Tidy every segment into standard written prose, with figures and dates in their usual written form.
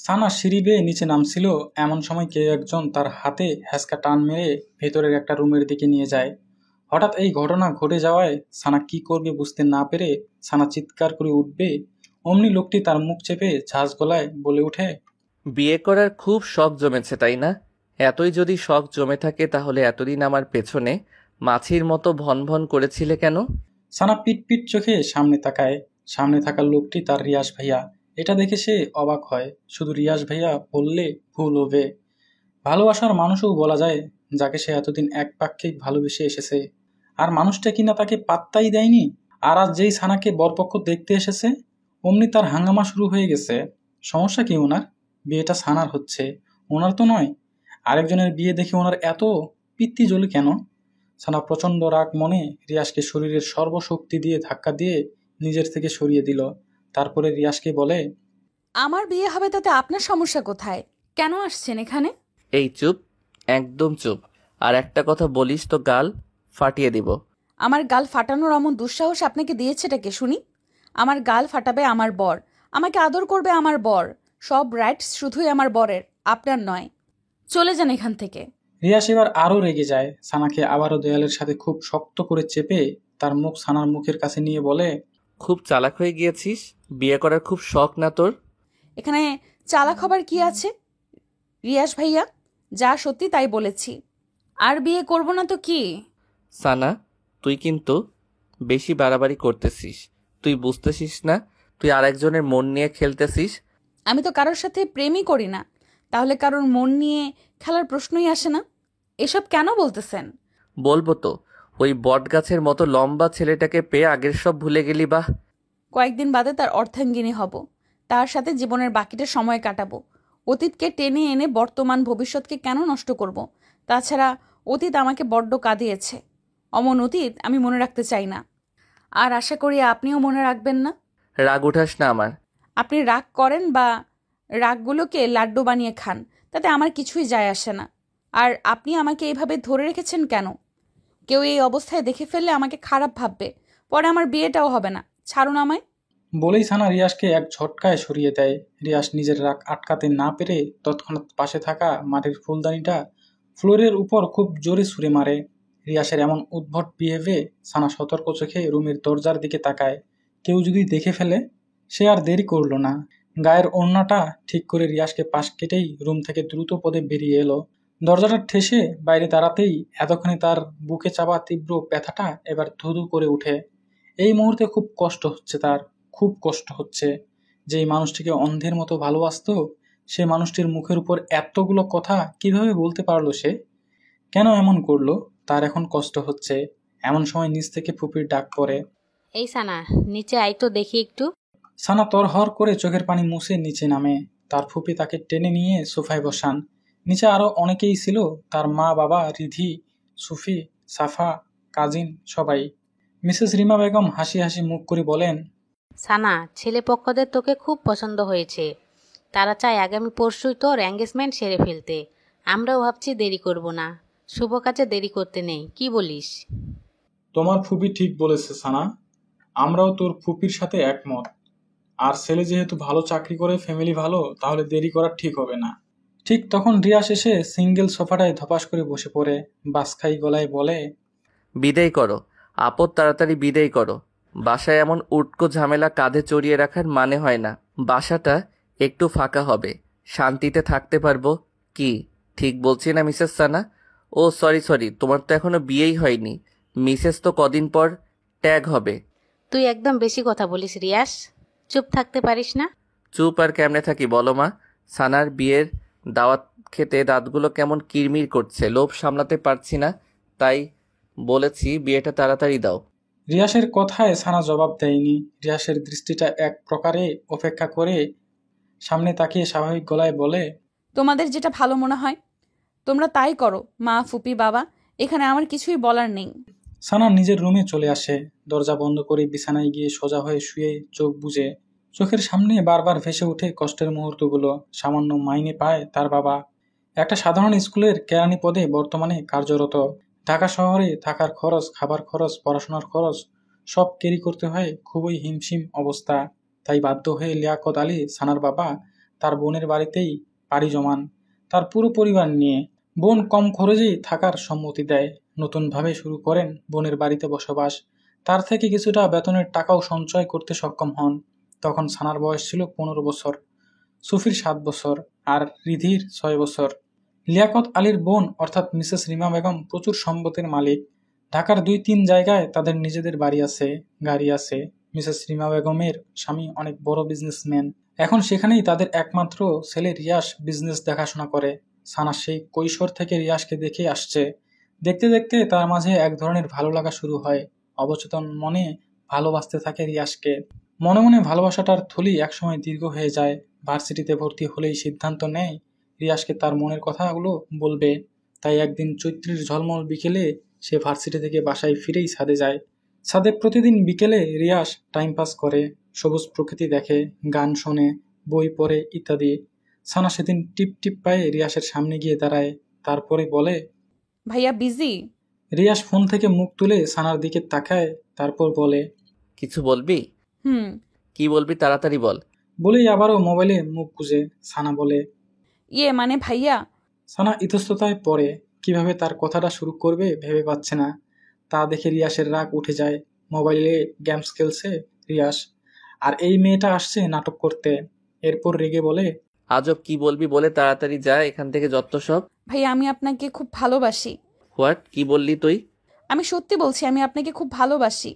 সানা সিঁড়ি বেয়ে নিচে নামছিল, এমন সময় কেউ একজন তার হাতে হ্যাঁচকা টান মেরে ভেতরের একটা রুমের দিকে নিয়ে যায়। হঠাৎ এই ঘটনা ঘটে যাওয়ায় সানা কি করবে বুঝতে না পেরে সানা চিৎকার করে উঠবে, অমনি লোকটি তার মুখ চেপে ঝাঁজ গলায় বলে ওঠে, বিয়ে করার খুব শখ জমেছে তাই না? এতই যদি শখ জমে থাকে তাহলে এতদিন আমার পেছনে মাছির মতো ভন ভন করেছিলে কেন? সানা পিট পিট চোখে সামনে তাকায়। সামনে থাকা লোকটি তার রিয়াজ ভাইয়া। এটা দেখে সে অবাক হয়। শুধু রিয়াজ ভাইয়া বললে ভুল হবে, ভালোবাসার মানুষও বলা যায়, যাকে সে এতদিন একপাক্ষিক ভালোবেসে এসেছে। আর মানুষটা কিনা তাকে পাত্তাই দেয়নি। আর আজ যেই সানাকে বরপক্ষ দেখতে এসেছে, অমনি তার হাঙ্গামা শুরু হয়ে গেছে। সমস্যা কি ওনার? বিয়েটা সানার হচ্ছে, ওনার তো নয়। আরেকজনের বিয়ে দেখে ওনার এত পিত্তি জ্বলে কেন? সানা প্রচণ্ড রাগ মনে রিয়াজকে শরীরের সর্বশক্তি দিয়ে ধাক্কা দিয়ে নিজের থেকে সরিয়ে দিল। তারপরে রিয়াজকে বলে, আমার বিয়ে হবে তাতে আপনার সমস্যা কোথায়? কেন আসছেন এখানে? এই চুপ, একদম চুপ। আর একটা কথা বলিস তো গাল ফাটিয়ে দিব। আমার গাল ফাটানোর এমন দুঃসাহস আপনাকে দিয়েছেটা কে শুনি? আমার গাল ফাটাবে আমার বর, আমাকে আদর করবে আমার বর, সব রাইটস শুধুই আমার বরের, আপনার নয়। চলে যান এখান থেকে। রিয়াজ এবার আরও রেগে যায়। সানাকে আবারও দেয়ালের সাথে খুব শক্ত করে চেপে তার মুখ সানার মুখের কাছে নিয়ে বলে, খুব চালাক হয়ে গিয়েছিস। বিয়ে করার খুব শখ না তোর? এখানে চালাক হবার কি আছে রিয়াজ ভাইয়া? যা সত্যি তাই বলেছি। আর বিয়ে করব না তো কি? সানা, তুই কিন্তু বেশি বাড়াবাড়ি করতেছিস। তুই বুঝতেছিস না তুই আরেকজনের মন নিয়ে খেলতেছিস? আমি তো কারোর সাথে প্রেমই করি না, তাহলে কারোর মন নিয়ে খেলার প্রশ্নই আসে না। এসব কেন বলতেছেন? বলবো তো। ওই বটগাছের মতো লম্বা ছেলেটাকে পেয়ে আগের সব ভুলে গেলি? বাহ। কয়েকদিন বাদে তার অর্ধাঙ্গিনী হব, তার সাথে জীবনের বাকিটা সময় কাটাবো। অতীতকে টেনে এনে বর্তমান ভবিষ্যৎকে কেন নষ্ট করব? তাছাড়া অতীত আমাকে বড্ড কাঁদিয়েছে। অমন অতীত আমি মনে রাখতে চাই না। আর আশা করি আপনিও মনে রাখবেন না। রাগ উঠাস না আমার। আপনি রাগ করেন বা রাগগুলোকে লাড্ডু বানিয়ে খান, তাতে আমার কিছুই যায় আসে না। আর আপনি আমাকে এইভাবে ধরে রেখেছেন কেন? কেউ এই অবস্থায় দেখে ফেললে আমাকে খারাপ ভাববে, পরে আমার বিয়েটাও হবে না। ছাড়ুন আমায়। বলেই সানা রিয়াজকে এক ঝটকায় সরিয়ে দেয়। রিয়াজ নিজের রাগ আটকাতে না পেরে তৎক্ষণাৎ পাশে থাকা মাটির ফুলদানিটা ফ্লোরের উপর খুব জোরে ছুঁড়ে মারে। রিয়াসের এমন উদ্ভট বিহেভে সানা সতর্ক চোখে রুমের দরজার দিকে তাকায়। কেউ যদি দেখে ফেলে। সে আর দেরি করলো না। গায়ের ওড়নাটা ঠিক করে রিয়াসকে পাশ কেটেই রুম থেকে দ্রুত পদে বেরিয়ে এলো। দরজাটা ঠেসে বাইরে দাঁড়াতেই এতক্ষণে তার বুকে চাপা তীব্র ব্যথাটা এবার ধুধু করে উঠে। এই মুহূর্তে খুব কষ্ট হচ্ছে তার, খুব কষ্ট হচ্ছে। যেই মানুষটিকে অন্ধের মতো ভালোবাসতো, সে মানুষটির মুখের উপর এতগুলো কথা কিভাবে বলতে পারলো সে? কেন এমন করলো? তার এখন কষ্ট হচ্ছে। এমন সময় নিচ থেকে ফুপির ডাক পড়ে, এই সানা, নিচে আয় তো দেখি একটু। সানা তরহর করে চোখের পানি মুছে নিচে নামে। তার ফুপি তাকে টেনে নিয়ে সোফায় বসান। নিচে আরো অনেকেই ছিল, তার মা, বাবা, রিধি, সুফি, সাফা, কাজিন সবাই। মিসেস রিমা বেগম হাসি হাসি মুখ করে বলেন, সানা, ছেলে পক্ষদের তোকে খুব পছন্দ হয়েছে। তারা চায় আগামী পরশুই তোর এঙ্গেজমেন্ট সেরে ফেলতে। আমরাও ভাবছি দেরি করব না। শুভ কাজে দেরি করতে নেই, কি বলিস? তোমার ফুপি ঠিক বলেছে সানা, আমরাও তোর ফুপির সাথে একমত। আর ছেলে যেহেতু ভালো চাকরি করে, ফ্যামিলি ভালো, তাহলে দেরি করা ঠিক হবে না। ঠিক তখন রিয়াস এসে সিঙ্গেল সোফাটায় ধপাস করে বসে পড়ে বাসখাই গলায় বলে, বিদায় করো আপদ, তাড়াতাড়ি বিদায় করো। বাসায় এমন উটকো ঝামেলা কাঁধে চড়িয়ে রাখার মানে হয় না। বাসাটা একটু ফাঁকা হবে, শান্তিতে থাকতে পারবো। কি ঠিক বলছি না মিসেস সানা? ও সরি সরি, তোমার তো এখনো বিয়েই হয়নি। মিসেস তো কদিন পর ট্যাগ হবে। তুই একদম বেশি কথা বলিস রিয়াস। চুপ থাকতে পারিস না? চুপ আর কেমনে থাকি বলো মা? সানার বিয়ের দাওয়াত খেতে দাঁতগুলো কেমন কিরমির করছে, লোভ সামলাতে পারছি না, তাই বলেছি বিয়েটা তাড়াতাড়ি দাও। রিয়াসের কথায় সানা জবাব দেয়নি। রিয়াসের দৃষ্টিটা এক প্রকারে অপেক্ষা করে সামনে তাকিয়ে স্বাভাবিক গলায় বলে, তোমাদের যেটা ভালো মনে হয় তোমরা তাই করো মা, ফুপি, বাবা। এখানে আমার কিছুই বলার নেই। সানা নিজের রুমে চলে আসে। দরজা বন্ধ করে বিছানায় গিয়ে সোজা হয়ে শুয়ে চোখ বুজে। চোখের সামনে বারবার ভেসে ওঠে কষ্টের মুহূর্তগুলো। সামান্য মাইনে পায় তার বাবা, একটা সাধারণ স্কুলের কেরানি পদে বর্তমানে কার্যরত। ঢাকা শহরে থাকার খরচ, খাবার খরচ, পড়াশোনার খরচ সব ক্যারি করতে হয়। খুবই হিমশিম অবস্থা। তাই বাধ্য হয়ে লিয়াকত আলী, সানার বাবা, তার বোনের বাড়িতেই পাড়ি জমান তার পুরো পরিবার নিয়ে। বোন কম খরচেই থাকার সম্মতি দেয়, নতুনভাবে শুরু করেন বোনের বাড়িতে বসবাস। তার থেকে কিছুটা বেতনের টাকাও সঞ্চয় করতে সক্ষম হন। তখন সানার বয়স ছিল 15 বছর, সুফির 7 বছর, আর রিধির 6 বছর। লিয়াকত আলীর বোন অর্থাৎ মিসেস রিমা বেগম প্রচুর সম্পদের মালিক। ঢাকার 2-3 জায়গায় তাদের নিজেদের বাড়ি আছে, গাড়ি আছে। মিসেস রিমা বেগমের স্বামী অনেক বড় বিজনেসম্যান। এখন সেখানেই তাদের একমাত্র ছেলে রিয়াস বিজনেস দেখাশোনা করে। সানা সেই কৈশোর থেকে রিয়াসকে দেখে আসছে। দেখতে দেখতে তার মাঝে এক ধরনের ভালো লাগা শুরু হয়। অবচেতন মনে ভালোবাসতে থাকে রিয়াসকে। মনে মনে ভালোবাসাটার থলি একসময় দীর্ঘ হয়ে যায়। ভার্সিটিতে ভর্তি হলেই সিদ্ধান্ত নেয় রিয়াসকে তার মনের কথাগুলো বলবে। তাই একদিন চৈত্রের ঝলমল বিকেলে সে ভার্সিটি থেকে বাসায় ফিরেই ছাদে যায়। ছাদে প্রতিদিন বিকেলে রিয়াস টাইম পাস করে, সবুজ প্রকৃতি দেখে, গান শোনে, বই পড়ে ইত্যাদি। সানা সেদিন টিপ টিপ পায়ে রিয়াসের সামনে গিয়ে দাঁড়ায়, তারপরে বলে, ভাইয়া বিজি? রিয়াস ফোন থেকে মুখ তুলে সানার দিকে তাকায়, তারপর বলে, কিছু বলবি? হুম। কি বলবি তাড়াতাড়ি বল। বলেই আবারও মোবাইলে মুখ গুজে সানা বলে, মানে ভাইয়া। সানা ইতস্ততায় পড়ে, কিভাবে তার কথাটা শুরু করবে ভেবে পাচ্ছে না। তা দেখে রিয়াসের রাগ উঠে যায়। মোবাইলে গেমস খেলছে রিয়াস, আর এই মেয়েটা আসছে নাটক করতে। এরপর রেগে বলে, আজব কি বলবি বলে তাড়াতাড়ি যা এখান থেকে, যত সব। ভাইয়া আমি আপনাকে খুব ভালোবাসি। হোয়াট? কি বললি তুই? আমি সত্যি বলছি, আমি আপনাকে খুব ভালোবাসি।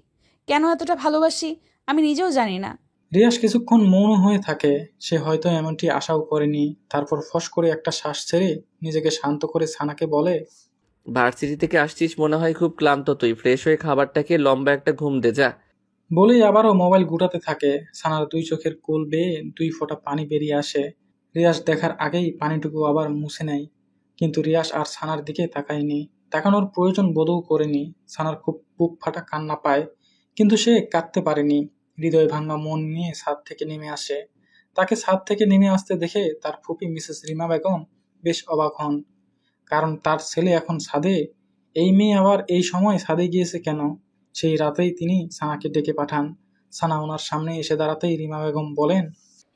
কেন এতটা ভালোবাসি আমি নিজেও জানি না। রিয়াস কিছুক্ষণ মৌন হয়ে থাকে। সে হয়তো এমনটি আশাও করেনি। তারপর ফস করে একটা শ্বাস ছেড়ে নিজেকে শান্ত করে সানাকে বলে, ভার্সিটি থেকে আসছিস মনে হয় খুব ক্লান্ত, তুই ফ্রেশ হয়ে খাবারটা খেয়ে লম্বা একটা ঘুম দে যা। বলেই আবারও মোবাইল গুটাতে থাকে। সানার 2 চোখের কোল বেয়ে 2 ফোঁটা পানি বেরিয়ে আসে। রিয়াস দেখার আগেই পানিটুকু আবার মুছে নেয়। কিন্তু রিয়াস আর সানার দিকে তাকায়নি, তাকানোর প্রয়োজন বোধও করেনি। সানার খুব বুক ফাটা কান্না পায়, কিন্তু সে কাঁদতে পারেনি। হৃদয় ভাঙা মন নিয়ে ছাদ থেকে নেমে আসে। তাকে ছাদ থেকে নেমে আসতে দেখে তার ফুপি মিসেস রিমা বেগম বেশ অবাক হন। কারণ তার ছেলে এখন ছাদে, এই মেয়ে আবার এই সময় ছাদে গিয়েছে কেন? সেই রাতেই তিনি সানাকে ডেকে পাঠান। সানা ওনার সামনে এসে দাঁড়াতেই রিমা বেগম বলেন,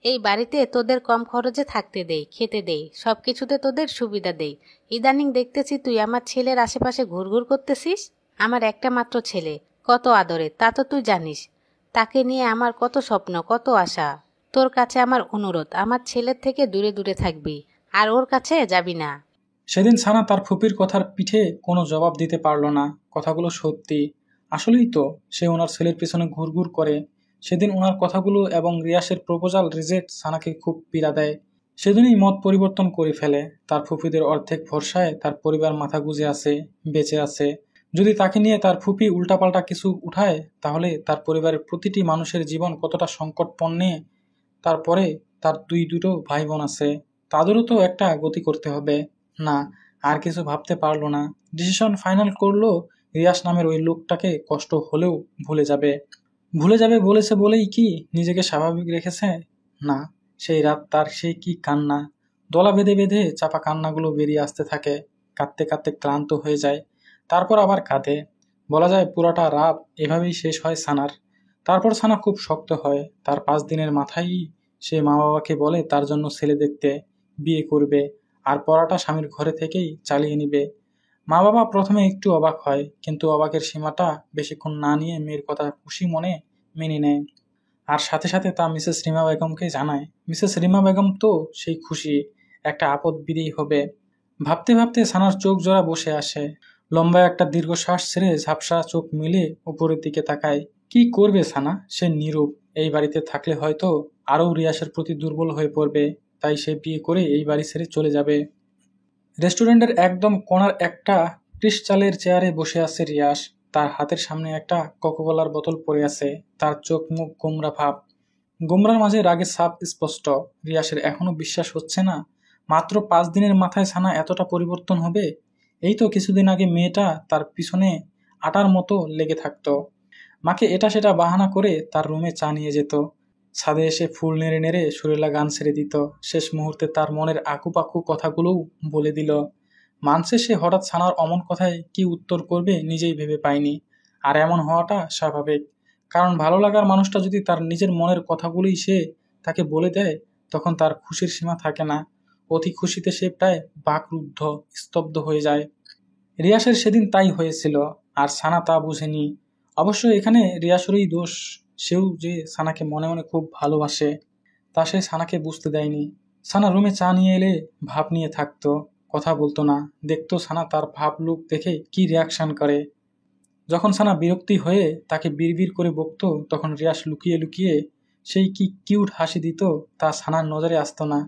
এই বাড়িতে তোদের কম খরচে থাকতে দেই, খেতে দেই, সব কিছুতে তোদের সুবিধা দেই। ইদানিং দেখতেছি তুই আমার ছেলের আশেপাশে ঘুরঘুর করতেছিস। আমার একটা মাত্র ছেলে, কত আদরে তা তো তুই জানিস। তাকে নিয়ে আমার কত স্বপ্ন, কত আশা। তোর কাছে আমার অনুরোধ, আমার ছেলের থেকে দূরে দূরে থাকবি, আর ওর কাছে যাবি না। সেদিন সানা তার ফুপির কথার পিঠে কোনো জবাব দিতে পারল না। কথাগুলো সত্যি। আসলেই তো সে ওনার ছেলের পিছনে ঘুরঘুর করে। সেদিন ওনার কথাগুলো এবং রিয়াসের প্রপোজাল রিজেক্ট সানাকে খুব পীড়া দেয়। সেদিনই মত পরিবর্তন করে ফেলে। তার ফুপিদের অর্ধেক ভরসায় তার পরিবার মাথা গুঁজে আছে, বেঁচে আছে। যদি তাকে নিয়ে তার ফুপি উল্টাপাল্টা কিছু উঠায়, তাহলে তার পরিবারের প্রতিটি মানুষের জীবন কতটা সংকটপন্নে। তারপরে তার দুটো ভাই বোন আছে, তাদেরও তো একটা গতি করতে হবে। না, আর কিছু ভাবতে পারলো না। ডিসিশন ফাইনাল করলো, রিয়াস নামের ওই লোকটাকে কষ্ট হলেও ভুলে যাবে। ভুলে যাবে বলেছে বলেই কি নিজেকে স্বাভাবিক রেখেছে? না, সেই রাত তার সেই কি কান্না! দলা বেঁধে বেঁধে চাপা কান্নাগুলো বেরিয়ে আসতে থাকে। কাঁদতে কাঁদতে ক্লান্ত হয়ে যায়, তারপর আবার কাঁদে। বলা যায় পুরাটা রাত এভাবেই শেষ হয় সানার। তারপর সানা খুব শক্ত হয়। তার 5 দিনের মাথায় সে মা বাবাকে বলে তার জন্য ছেলে দেখতে, বিয়ে করবে, আর পড়াটা স্বামীর ঘরে থেকেই চালিয়ে নিবে। মা বাবা প্রথমে একটু অবাক হয়, কিন্তু অবাকের সীমাটা বেশিক্ষণ না নিয়ে মেয়ের কথা খুশি মনে মেনে নেয়। আর সাথে সাথে তা মিসেস রিমা বেগমকে জানায়। মিসেস রিমা বেগম তো সেই খুশি, একটা আপদ বিদেই হবে। ভাবতে ভাবতে সানার চোখ জোড়া বসে আসে। লম্বা একটা দীর্ঘশ্বাস ছেড়ে ঝাপসা চোখ মিলে উপরের দিকে তাকায়। কি করবে সানা? সে নীরব। এই বাড়িতে থাকলে হয়তো আরও রিয়াসের প্রতি দুর্বল হয়ে পড়বে। তাই সে বিয়ে করে এই বাড়ি ছেড়ে চলে যাবে। রেস্টুরেন্টের একদম কোণার একটা ক্রিস্টালের চেয়ারে বসে আছে রিয়াস। তার হাতের সামনে একটা কোকাকোলার বোতল পড়ে আছে। তার চোখ মুখ গোমরা ভাব। গোমরার মাঝে রাগের ছাপ স্পষ্ট। রিয়াসের এখনো বিশ্বাস হচ্ছে না, মাত্র 5 দিনের মাথায় সানা এতটা পরিবর্তন হবে। এই তো কিছুদিন আগে মেয়েটা তার পিছনে আটার মতো লেগে থাকতো। মাকে এটা সেটা বাহানা করে তার রুমে চা নিয়ে যেত। ছাদে এসে ফুল নেড়ে নেড়ে সুরেলা গান ছেড়ে দিত। শেষ মুহূর্তে তার মনের আকুপাকু কথাগুলোও বলে দিল। মানছে সে হঠাৎ সানার অমন কথায় কি উত্তর করবে নিজেই ভেবে পায়নি। আর এমন হওয়াটা স্বাভাবিক, কারণ ভালো লাগার মানুষটা যদি তার নিজের মনের কথাগুলোই সে তাকে বলে দেয়, তখন তার খুশির সীমা থাকে না। অতি খুশিতে সে প্রায় বাকরুদ্ধ, স্তব্ধ হয়ে যায়। রিয়াসের সেদিন তাই হয়েছিল, আর সানা তা বুঝেনি। অবশ্য এখানে রিয়াসেরই দোষ। সেও যে সানাকে মনে মনে খুব ভালোবাসে তা সে সানাকে বুঝতে দেয়নি। সানা রুমে চা নিয়ে এলে ভাব নিয়ে থাকতো, কথা বলতো না। দেখতো সানা তার ভাব লুক দেখে কি রিয়াকশন করে। যখন সানা বিরক্তি হয়ে তাকে বিড়বিড় করে বকতো, তখন রিয়াস লুকিয়ে লুকিয়ে সেই কি কিউট হাসি দিত তা সানার নজরে আসতো না।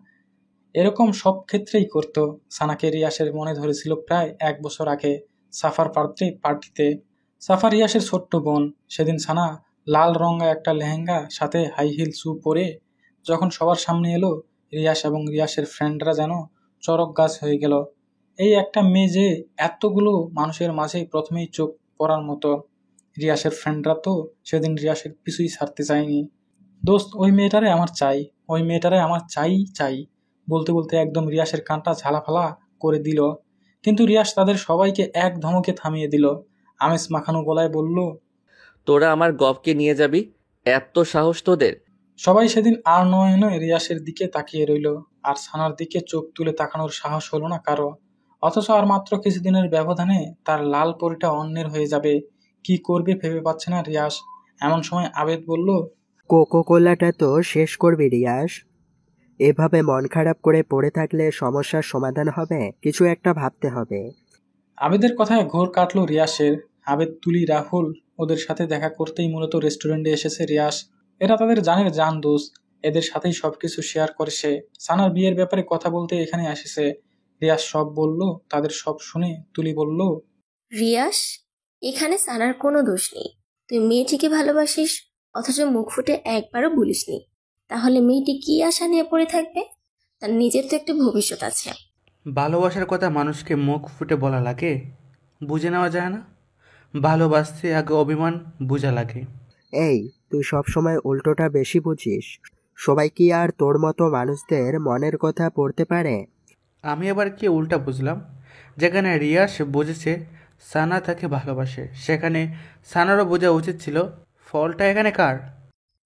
এরকম সব ক্ষেত্রেই করতো। সানাকে রিয়াসের মনে ধরেছিল প্রায় 1 বছর আগে সাফার পার্টিতে। সাফা রিয়াসের ছোট্ট বোন। সেদিন সানা লাল রঙা একটা লেহেঙ্গা সাথে হাই হিল শু পরে যখন সবার সামনে এলো, রিয়াস এবং রিয়াসের ফ্রেন্ডরা যেন চড়ক গাছ হয়ে গেল। এই একটা মেয়ে যে এতগুলো মানুষের মাঝে প্রথমেই চোখ পড়ার মতো। রিয়াসের ফ্রেন্ডরা তো সেদিন রিয়াসের পিছুই ছাড়তে চায়নি। দোস্ত, ওই মেয়েটারে আমার চাই, ওই মেয়েটারে আমার চাই চাই বলতে বলতে একদম রিয়াসের কানটা ঝালাফালা করে দিল। কিন্তু রিয়াস তাদের সবাইকে এক ধমকে থামিয়ে দিল। আমেজ মাখানো গলায় বলল, তোরা আমার গপকে নিয়ে যাবি? এত সাহস তোদের? সবাই সেদিন আর নয়নে রিয়াসের দিকে তাকিয়ে রইল, আর সানার দিকে চোখ তুলে তাকানোর সাহস হলো না কারো। অথচ আর মাত্র কিছুদিনের ব্যবধানে তার লাল পরিটা অন্যের হয়ে যাবে। কি করবে ভেবে পাচ্ছে না রিয়াস। এমন সময় আবেদ বলল, কোকো কোলাটা তো শেষ করবি রিয়াস। এভাবে মন খারাপ করে পড়ে থাকলে সমস্যার সমাধান হবে, কিছু একটা ভাবতে হবে। আবেদের কথায় ঘোর কাটলো রিয়াসের। আবেদ, তুলি, রাহুল ওদের সাথে দেখা করতেই মূলত রেস্টুরেন্টে এসেছে রিয়াস। এরা তাদের জানের জান দোস্ত, এদের সাথেই সবকিছু শেয়ার করে সে। সানার বিয়ের ব্যাপারে কথা বলতে এখানে এসেছে। রিয়াস সব বলল। তাদের সব শুনে তুলি বলল, রিয়াস, এখানে সানার কোনো দোষ নেই। তুই মেয়েটিকে ভালোবাসিস, অথচ মুখ ফুটে একবারও বলিসনি। তাহলে মেয়েটি কি আশা নিয়ে পড়ে থাকবে? তার নিজের তো একটা ভবিষ্যৎ আছে। ভালোবাসার কথা মানুষকে মুখ ফুটে বলা লাগে, বুঝে নেওয়া যায় না? ভালোবাসতে আগে অভিমান বোঝা লাগে। এই, তুই সবসময় উল্টোটা বেশি বুঝিস। সবাই কি আর তোর মতো মানুষদের মনের কথা পড়তে পারে? আমি আবার কি উল্টা বুঝলাম? যেখানে রিয়াস বুঝেছে সানা তাকে ভালোবাসে, সেখানে সানারও বোঝা উচিত ছিল। ফলটা এখানে কার?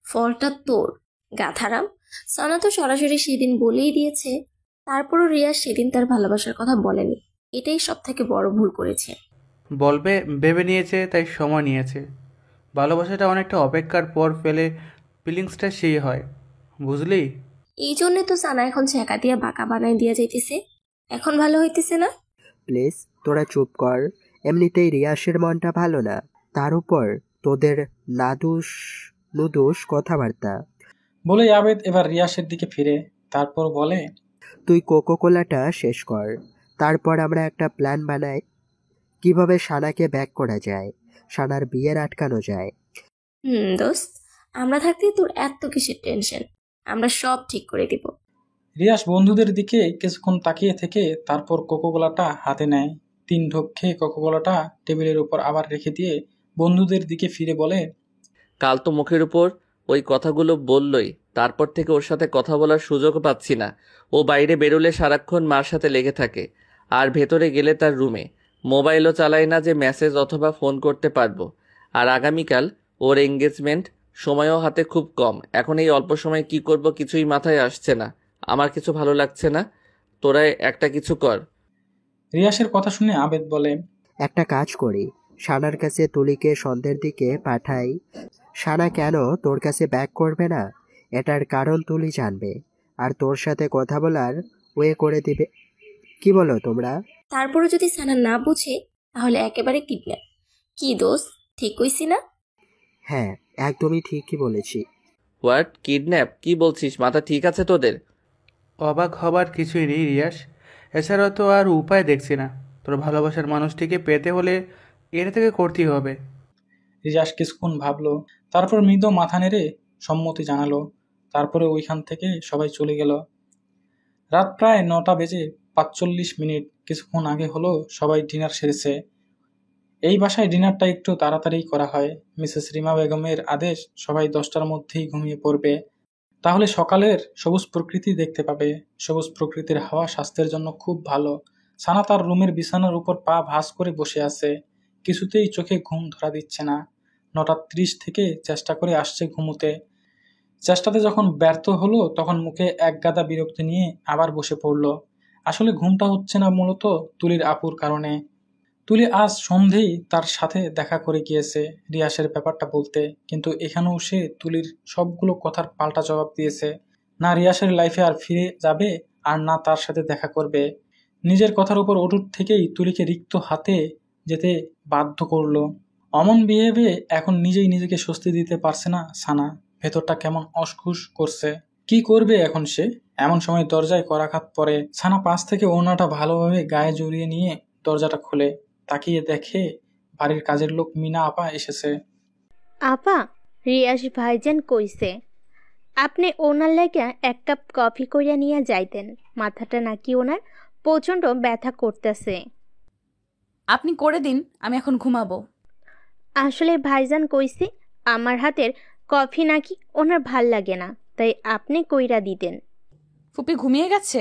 ফলটা তোর, গাধারাম। সানা তো সরাসরি সেদিন বলেই দিয়েছে। তারপরও রিয়াস সেদিন তার ভালোবাসার কথা বলেনি। এটাই সব থেকে বড় ভুল করেছে। বলবে ভেবে নিয়েছে, তাই সময় নিয়েছে। ভালোবাসাটা অনেকটা অপেক্ষার পর ফেলে ফিলিংসটা সেই হয়, বুঝলি? এই জন্যে তো সানা এখন ছ্যাঁকা দিয়ে বাঁকা বানাই দিয়া যাইতেছে। এখন ভালো হইতেছে না? প্লিজ তোরা চুপ কর। এমনিতেই রিয়াসের মনটা ভালো না, তার উপর তোদের নাদুস নুদুস কথাবার্তা। বলেই আবেদ এবার রিয়াসের দিকে ফিরে তারপর বলে, তুই কোকো কোলাটা শেষ কর, তারপর আমরা একটা প্ল্যান বানাই কিভাবে সানাকে ব্যাক করা যায়, সানার বিয়ের আটকানো যায়। দোস্ত, আমরা থাকতে তোর এত কিসের টেনশন? আমরা সব ঠিক করে দিব। রিয়াস বন্ধুদের দিকে কিছুক্ষণ তাকিয়ে থেকে তারপর কোকোকোলাটা হাতে নেয়। 3 ঢোক খেয়ে কোকোকোলাটা টেবিলের উপর আবার রেখে দিয়ে বন্ধুদের দিকে ফিরে বলে, কাল তো মুখের উপর ওই কথাগুলো বললই, তারপর থেকে ওর সাথে কথা বলার সুযোগও পাচ্ছি না। ও বাইরে বেরোলে সারাক্ষণ মার সাথে লেগে থাকে, আর ভেতরে গেলে তার রুমে। মোবাইলও চালায় না যে মেসেজ অথবা ফোন করতে পারবো। আর আগামীকাল ওর এঙ্গেজমেন্ট, সময়ও হাতে খুব কম। এখন এই অল্প সময় কি করব কিছুই মাথায় আসছে না। আমার কিছু ভালো লাগছে না। তোরা একটা কিছু কর। রিয়াসের কথা শুনে আবেদ বলে, একটা কাজ করি, সানার কাছে তুলিকে সন্ধ্যের দিকে পাঠাই। সানা কেন তোর কাছে ব্যাক করবে না, এটার কারণ তুলি জানবে, আর তোর সাথে কথা বলার ওয়ে করে দিবে। কি বলো তোমরা? তারপরে যদি সানা না বুঝে, তাহলে একেবারে কিডন্যাপ। কি দোস্ত, ঠিক কইছি না? হ্যাঁ, একদমই ঠিকই বলেছি। What, kidnap? কি বলছিস? মাথা ঠিক আছে তোদের? অবাক হবার কিছুই নেই রিয়াস। এছাড়াও তো আর উপায় দেখছি না। তোর ভালোবাসার মানুষটিকে পেতে হলে এটা থেকে করতেই হবে। রিয়াস কিছুক্ষণ ভাবলো, তারপর মৃদু মাথা নেড়ে সম্মতি জানালো। তারপরে ওইখান থেকে সবাই চলে গেল। রাত প্রায় 9টা বেজে 45 মিনিট। কিছুক্ষণ আগে হলো সবাই ডিনার সেরেছে। এই বাসায় ডিনারটা একটু তাড়াতাড়ি করা হয়। মিসেস রিমা বেগমের আদেশ সবাই 10টার মধ্যেই ঘুমিয়ে পড়বে, তাহলে সকালের সবুজ প্রকৃতি দেখতে পাবে। সবুজ প্রকৃতির হাওয়া স্বাস্থ্যের জন্য খুব ভালো। সানা তার রুমের বিছানার উপর পা ভাঁজ করে বসে আছে। কিছুতেই চোখে ঘুম ধরা দিচ্ছে না। 9:30 থেকে চেষ্টা করে আসছে ঘুমোতে। চেষ্টাতে যখন ব্যর্থ হলো তখন মুখে এক গাদা বিরক্তি নিয়ে আবার বসে পড়ল। আসলে ঘুমটা হচ্ছে না মূলত তুলির আপুর কারণে। তুলি আজ সন্ধেই তার সাথে দেখা করে গিয়েছে রিয়াসের ব্যাপারটা বলতে, কিন্তু এখানেও সে তুলির সবগুলো কথার পাল্টা জবাব দিয়েছে। না রিয়াসের লাইফে আর ফিরে যাবে, আর না তার সাথে দেখা করবে। নিজের কথার উপর অটুট থেকেই তুলিকে রিক্ত হাতে যেতে বাধ্য করলো। অমন বিহেভে এখন নিজেই নিজেকে স্বস্তি দিতে পারছে না সানা। ভেতরটা কেমন অসখুস করছে। কি করবে এখন সে? এমন সময় দরজায় করাঘাত পড়ে। সানা পাশ থেকে ওড়নাটা ভালোভাবে গায়ে জড়িয়ে নিয়ে দরজাটা খুলে তাকিয়ে দেখে বাড়ির কাজের লোক মিনা আপা এসেছে। আপা, রিয়াস ভাইজান কইছে আপনি ওনার লাগা এক কাপ কফি কইরা নিয়ে যাইতেন, মাথাটা নাকি ওনার প্রচণ্ড ব্যথা করতেছে। আপনি করে দিন, আমি এখন ঘুমাবো। আসলে ভাইজান কইছে আমার হাতের কফি নাকি ওনার ভাল লাগে না, তাই আপনি কইরা দিতেন। ফুপি ঘুমিয়ে গেছে?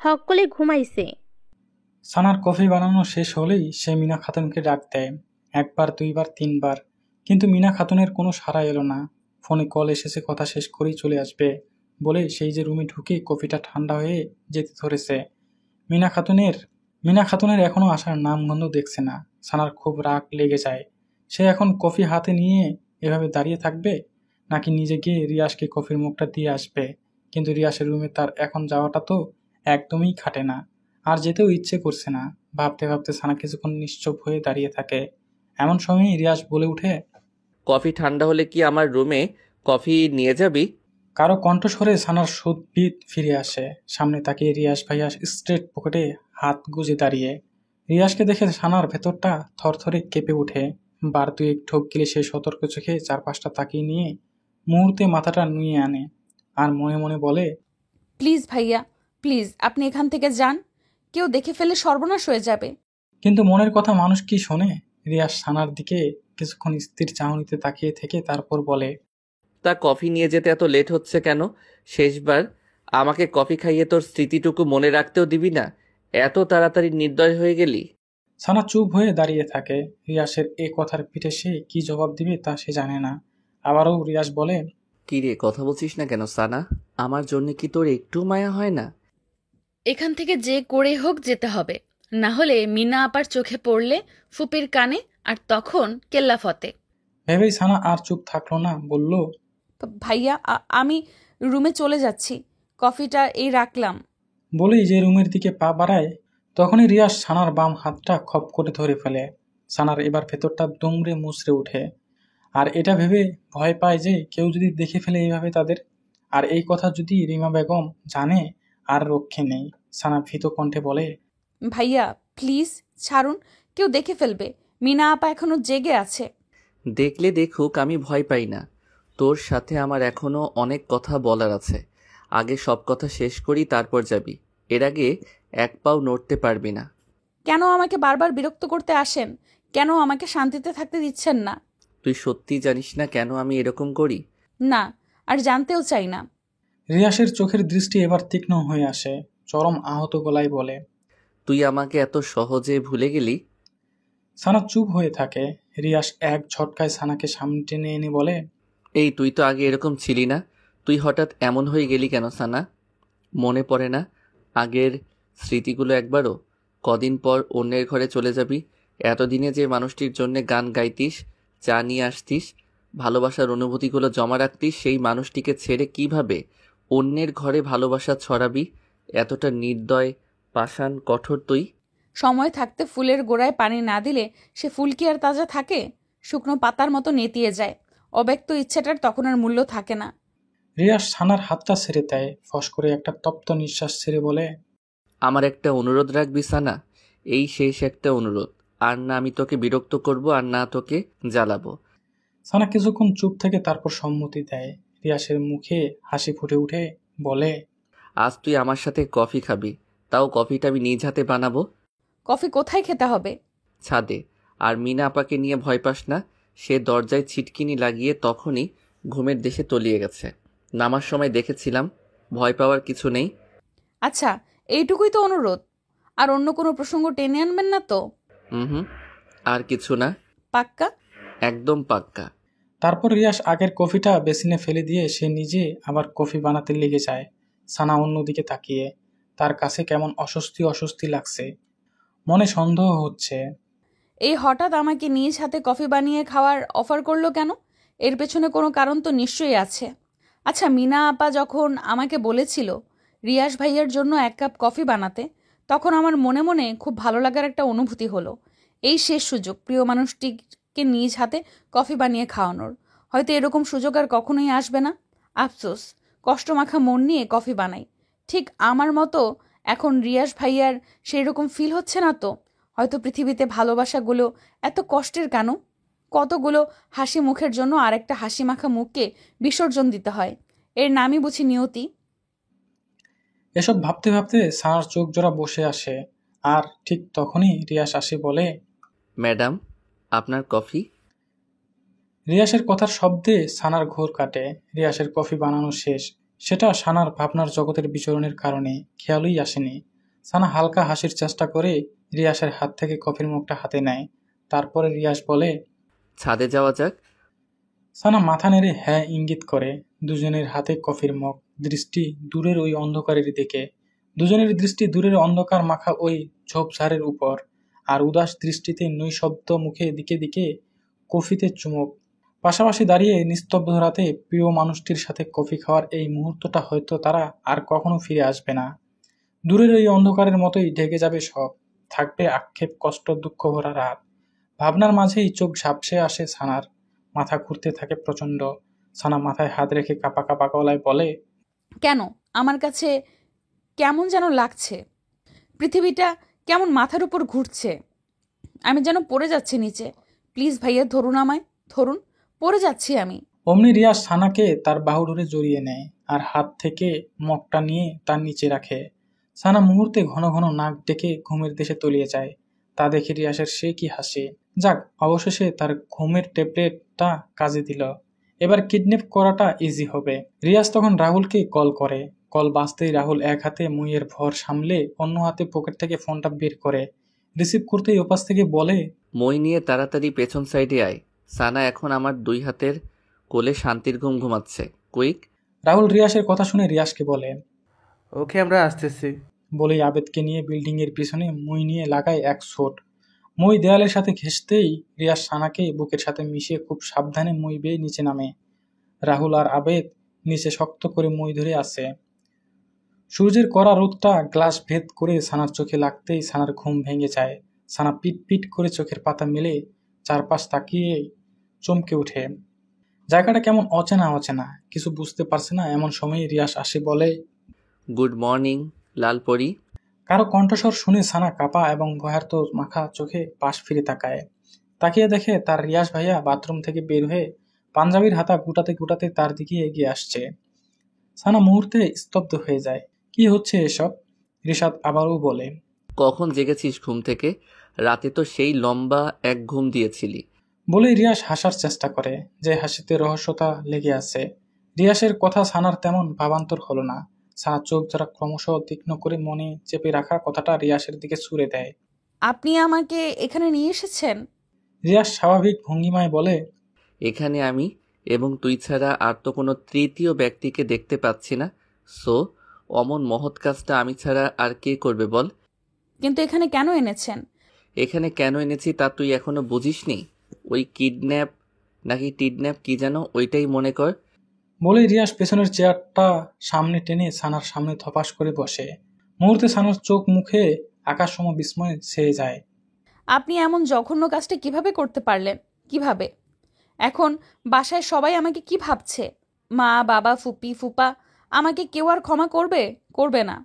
হকলে ঘুমাইছে। সানার কফি বানানো শেষ হলেই সে মিনা খাতুনকে ডাক দেয়, একবার দুইবার তিনবার, কিন্তু মিনা খাতুনের কোনো সাড়া এলো না। ফোনে কল এসেছে, কথা শেষ করেই চলে আসবে বলে সেই যে রুমে ঢুকে কফিটা ঠান্ডা হয়ে যেতে ধরেছে। মিনা খাতুনের এখনো আসার নামগন্ধ দেখছে না। সানার খুব রাগ লেগে যায়। সে এখন কফি হাতে নিয়ে এভাবে দাঁড়িয়ে থাকবে, নাকি নিজে গিয়ে রিয়াসকে কফির মুখটা দিয়ে আসবে। কিন্তু রিয়াসের রুমে তার এখন যাওয়াটা তো একদমই খাটে না, আর যেতেও ইচ্ছে করছে না। ভাবতে ভাবতে সানা কিছুক্ষণ নিশ্চুপ হয়ে দাঁড়িয়ে থাকে। এমন সময়ই রিয়াস বলে উঠে, কফি ঠান্ডা হলে কি আমার রুমে কফি নিয়ে যাবি? কারো কণ্ঠস্বরে সানার সুদবিদ ফিরে আসে। সামনে তাকিয়ে রিয়াস ভাইয়া স্ট্রেট পকেটে হাত গুজে দাঁড়িয়ে। রিয়াসকে দেখে সানার ভেতরটা থরথরে কেঁপে উঠে। বার দুয়েক ঢোক গিলে সে সতর্ক চোখে চারপাশটা তাকিয়ে নিয়ে মুহূর্তে মাথাটা নুয়ে আনে, আর মনে মনে বলে, প্লিজ ভাইয়া, প্লিজ আপনি এখান থেকে যান, কেউ দেখে ফেলে সর্বনাশ হয়ে যাবে। কিন্তু মনের কথা মানুষ কি শোনে? রিয়াস সানার দিকে কিছুক্ষণ স্থির চাহনিতে তাকিয়ে থেকে তারপর বলে, তা কফি নিয়ে যেতে এত লেট হচ্ছে কেন? শেষবার আমাকে কফি খাইয়ে তোর স্মৃতিটুকু মনে রাখতেও দিবি না? এত তাড়াতাড়ি নির্দয় হয়ে গেলি? সানা চুপ হয়ে দাঁড়িয়ে থাকে। রিয়াসের এ কথার পিঠে সে কি জবাব দিবে তা সে জানে না। আবারও রিয়াস বলে, কি রে, কথা বলছিস না কেন সানা? আমার জন্য কি তোর একটু মায়া হয় না? এখান থেকে যে করে হোক যেতে হবে, না হলে মিনা আপার চোখে পড়লে ফুপির কানে, আর তখন কেল্লা ফতে। ভেবেই সানা আর চুপ থাকলো না, বলল, ভাইয়া আমি রুমে চলে যাচ্ছি, কফিটা এই রাখলাম। বলেই যে রুমের দিকে পা বাড়ায়, তখনই রিয়াস সানার বাম হাতটা খপ করে ধরে ফেলে। সানার এবার ভেতরটা দুমড়ে মুচড়ে ওঠে, আর এটা ভেবে ভয় পায় যে কেউ যদি দেখে ফেলে এইভাবে তাদের, আর এই কথা যদি রিমা বেগম জানে, আর রক্ষে নেই। সানা ভীত কণ্ঠে বলে, ভাইয়া প্লিজ ছাড়ুন, কেউ দেখে ফেলবে, মিনা আপা এখনো জেগে আছে। দেখলে দেখুক, আমি ভয় পাই না। তোর সাথে আমার এখনো অনেক কথা বলার আছে। আগে সব কথা শেষ করি, তারপর যাবি। এর আগে এক পাও নড়তে পারবি না। কেন আমাকে বারবার বিরক্ত করতে আসেন? কেন আমাকে শান্তিতে থাকতে দিচ্ছেন না? তুই সত্যি জানিস না কেন আমি এরকম করি? না, আর জানতেও চাই না। রিয়াসের চোখের দৃষ্টি এবার তীক্ষ্ণ হয়ে আসে। চরম আহত গলায় বলে, তুই আমাকে এত সহজে ভুলে গেলি? সানা চুপ হয়ে থাকে। রিয়াস এক ঝটকায় সানাকে সামনে টেনে এনে বলে, এই তুই তো আগে এরকম ছিলি না, তুই হঠাৎ এমন হয়ে গেলি কেন সানা? মনে পড়ে না আগের স্মৃতিগুলো একবারও? কদিন পর অন্যের ঘরে চলে যাবি। এতদিনে যে মানুষটির জন্য গান গাইতিস, চা নিয়ে আসতিস, ভালোবাসার অনুভূতিগুলো জমা রাখতিস, সেই মানুষটিকে ছেড়ে কিভাবে অন্যের ঘরে ভালোবাসা ছড়াবি? এতটা নির্দয়, পাষাণ, কঠোর তুই। সময় থাকতে ফুলের গোড়ায় পানি না দিলে সে ফুল কি আর তাজা থাকে? শুকনো পাতার মতো নেতিয়ে যায়। অব্যক্ত ইচ্ছাটার তখন আর মূল্য থাকে না। রিয়াস সানার হাতটা ছেড়ে দেয়। ফস করে একটা তপ্ত নিঃশ্বাস ছেড়ে বলে, আমার একটা অনুরোধ রাখবি সানা, এই শেষ একটা অনুরোধ। আর না আমি তোকে বিরক্ত করব, আর না তোকে জ্বালাবো। সানা কিছুক্ষণ চুপ থেকে তারপর সম্মতি দেয়। রিয়াসের মুখে হাসি ফুটে উঠে বলে, আজ তুই আমার সাথে কফি খাবি, তাও কফিটা আমি নিজ হাতে বানাবো। কফি কোথায় খেতে হবে? ছাদে। আর মিনা আপাকে নিয়ে ভয় পাস না, সে দরজায় ছিটকিনি লাগিয়ে তখনই ঘুমের দেশে তলিয়ে গেছে। নামার সময় দেখেছিলাম, ভয় পাওয়ার কিছু নেই। আচ্ছা, এইটুকুই তো অনুরোধ? আর অন্য কোনো প্রসঙ্গ টেনে আনবেন না তো? হুম, আর কিছু না। পাক্কা? একদম পাক্কা। তারপর রিয়াস আগের কফিটা বেসিনে ফেলে দিয়ে সে নিজে আবার কফি বানাতে লেগে যায়। সানা অন্যদিকে তাকিয়ে, তার কাছে কেমন অস্বস্তি অস্বস্তি লাগছে, মনে সন্দেহ হচ্ছে। এই হঠাৎ আমাকে নিজ হাতে কফি বানিয়ে খাওয়ার অফার করলো কেন? এর পেছনে কোনো কারণ তো নিশ্চয়ই আছে। আচ্ছা, মিনা আপা যখন আমাকে বলেছিল রিয়াস ভাইয়ার জন্য 1 কাপ কফি বানাতে, তখন আমার মনে মনে খুব ভালো লাগার একটা অনুভূতি হলো। এই শেষ সুযোগ প্রিয় মানুষটিকে নিজ হাতে কফি বানিয়ে খাওয়ানোর। হয়তো এরকম সুযোগ আর কখনোই আসবে না। আফসোস, কষ্টমাখা মন নিয়ে কফি বানাই। ঠিক আমার মতো এখন রিয়াস ভাইয়ার সেই রকম ফিল হচ্ছে না তো? হয়তো পৃথিবীতে ভালোবাসাগুলো এত কষ্টের কেন? কতগুলো হাসি মুখের জন্য আরেকটা হাসি মাখা মুখকে বিসর্জন দিতে হয়। এর নামই বুঝি নিয়তি। এসব ভাবতে ভাবতে সানার চোখ জোড়া বসে আসে। আর ঠিক তখনই রিয়াস আসে বলে, ম্যাডাম, আপনার কফি। রিয়াসের কথার শব্দে সানার ঘোর কাটে। রিয়াসের কফি বানানো শেষ, সেটা সানার ভাবনার জগতের বিচরণের কারণে খেয়ালই আসেনি। সানা হালকা হাসির চেষ্টা করে রিয়াসের হাত থেকে কফির মুখটা হাতে নেয়। তারপরে রিয়াস বলে, ছাদে যাওয়া যাক। সানা মাথা নেড়ে হ্যাঁ ইঙ্গিত করে। দুজনের হাতে কফির মগ, দৃষ্টি দূরের ওই অন্ধকারের দিকে। দুজনের দৃষ্টি দূরের অন্ধকার মাখা ওই ঝোপঝাড়ের উপর, আর উদাস দৃষ্টিতে নৈশব্দ মুখে দিকে দিকে কফিতে চুমুক। পাশাপাশি দাঁড়িয়ে নিস্তব্ধ রাতে প্রিয় মানুষটির সাথে কফি খাওয়ার এই মুহূর্তটা হয়তো তারা আর কখনো ফিরে আসবে না। দূরের ওই অন্ধকারের মতোই ঢেকে যাবে সব। থাকবে আক্ষেপ, কষ্ট, দুঃখ ভরা রাত। ভাবনার মাঝেই চোখ ঝাপসে আসে সানার। মাথা ঘুরতে থাকে প্রচণ্ড। সানা মাথায় হাত রেখে কাঁপা কাঁপা গলায় বলে, কেন আমার কাছে কেমন যেন লাগছে। পৃথিবীটা কেমন মাথার উপর ঘুরছে। আমি যেন পড়ে যাচ্ছি নিচে। প্লিজ ভাইয়া, ধরুন আমায়, ধরুন, পড়ে যাচ্ছি আমি। অমনি রিয়াজ সানাকে তার বাহু ধরে জড়িয়ে নেয় আর হাত থেকে মগটা নিয়ে তার নিচে রাখে। সানা মুহূর্তে ঘন ঘন নাক ডেকে ঘুমের দেশে তলিয়ে যায়। তা দেখে রিয়াসের সে কি হাসি। যাক, অবশেষে তার ঘুমের ট্যাবলেটটা কাজে দিল। এবার কিডন্যাপ করাটা ইজি হবে। রিয়াজ তখন রাহুলকে কল করে। কল বাজতেই রাহুল এক হাতে মুইয়ের ভর সামলে অন্য হাতে পকেট থেকে ফোনটা বের করে। রিসিভ করতেই ওপাশ থেকে বলে, মই নিয়ে তাড়াতাড়ি পেছন সাইডে আয়। সানা এখন আমার 2 হাতের কোলে শান্তির ঘুম ঘুমাচ্ছে। কুইক। রাহুল রিয়াসের কথা শুনে রিয়াসকে বলে, ওকে, আমরা আসতেছি। বলেই আবেদকে নিয়ে বিল্ডিংয়ের পিছনে মই নিয়ে লাগায় এক শট। মই দেয়ালের সাথে ঘেঁষতেই রিয়াস সানাকে বুকের সাথে মিশিয়ে খুব সাবধানে মই বেয়ে নিচে নামে। রাহুল আর আবেদ নিচে শক্ত করে মই ধরে আসে। সূর্যের কড়া রোদটা গ্লাস ভেদ করে সানার চোখে লাগতেই সানার ঘুম ভেঙে যায়। সানা পিট পিট করে চোখের পাতা মেলে চারপাশ তাকিয়ে চমকে ওঠে। জায়গাটা কেমন অচেনা অচেনা, কিছু বুঝতে পারছে না। এমন সময় রিয়াস আসে বলে, গুড মর্নিং লালপরি। কারো কণ্ঠস্বর শুনে সানা কাপা এবং ভয়ার্ত মাখা চোখে পাশ ফিরে তাকায়। তাকিয়ে দেখে তার রিয়াস ভাইয়া বাথরুম থেকে বের হয়ে পাঞ্জাবির হাতা গুটাতে গুটাতে তার দিকে এগিয়ে আসছে। সানা মুহূর্তে স্তব্ধ হয়ে যায়। কি হচ্ছে এসব? রিশাদ আবারও বলে, কখন জেগেছিস ঘুম থেকে? রাতে তো সেই লম্বা এক ঘুম দিয়েছিলি। বলেই রিয়াস হাসার চেষ্টা করে, যে হাসিতে রহস্যতা লেগে আছে। রিয়াসের কথা সানার তেমন ভাবান্তর হলো না। সানা চোখ যারা ক্রমশ তীক্ষ্ণ করে মনে চেপে রাখা কথাটা রিয়াসের দিকে ছুড়ে দেয়। আপনি আমাকে এখানে নিয়ে এসেছেন? রিয়াস স্বাভাবিক ভঙ্গিমায় বলে, এখানে আমি এবং তুই ছাড়া আর তো কোনো তৃতীয় ব্যক্তিকে দেখতে পাচ্ছি না। সো অমন মহৎ কাজটা আমি ছাড়া আর কে করবে বল? কিন্তু এখানে কেন এনেছেন? এখানে কেন এনেছি তা তুই এখনো বুঝিসনি? ওই কিডন্যাপ নাকি টিডন্যাপ কি যেন, ওইটাই মনে কর। বলেই রিয়াস পেছনের চেয়ারটা সামনে টেনে সানার সামনে ধপাস করে বসে। মুহূর্তে সানার চোখ মুখে আকাশসম বিস্ময় ছেয়ে যায়। আপনি এমন জঘন্য কাজটা কিভাবে করতে পারলেন? কিভাবে? এখন বাসায় সবাই আমাকে কি ভাবছে? মা, বাবা, ফুপি, ফুপা আমাকে কেউ আর ক্ষমা করবে? করবে না।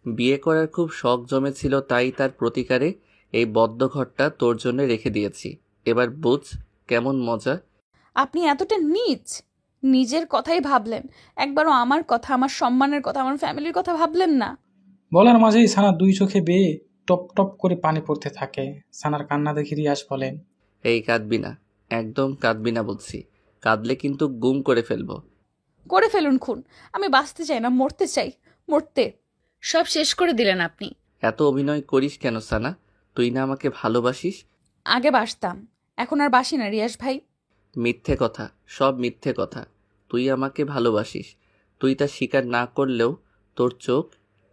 বিয়ে করার খুব শখ জমেছিল, তাই তার প্রতিকারে এই বদ্ধ ঘরটা তোর জন্য রেখে দিয়েছি। এবার বুঝ কেমন মজা। আপনি এতটা নীচ! নিজের কথাই ভাবলেন, একবারও আমার কথা, আমার সম্মানের কথা, আমার ফ্যামিলির কথা ভাবলেন না। বলার মাঝেই সানা দুই চোখে বেয়ে টপ টপ করে পানি পড়তে থাকে। সানার কান্না দেখে রিয়াস বলেন, এই কাঁদবি না, একদম কাঁদবি না বলছি। কাঁদলে কিন্তু গুম করে ফেলবো। করে ফেলুন খুন, আমি বাঁচতে চাই না, মরতে চাই, মরতে। সব শেষ করে দিলেন আপনি। এত অভিনয় করিস কেন সানা? তুই না আমাকে ভালোবাসিস? আগে বাসতাম, এখন আর বাসি না রিয়াস ভাই। মিথ্যে কথা, সব মিথ্যে কথা। তুই আমাকে ভালোবাসিস, তুই তা স্বীকার না করলেও তোর চোখ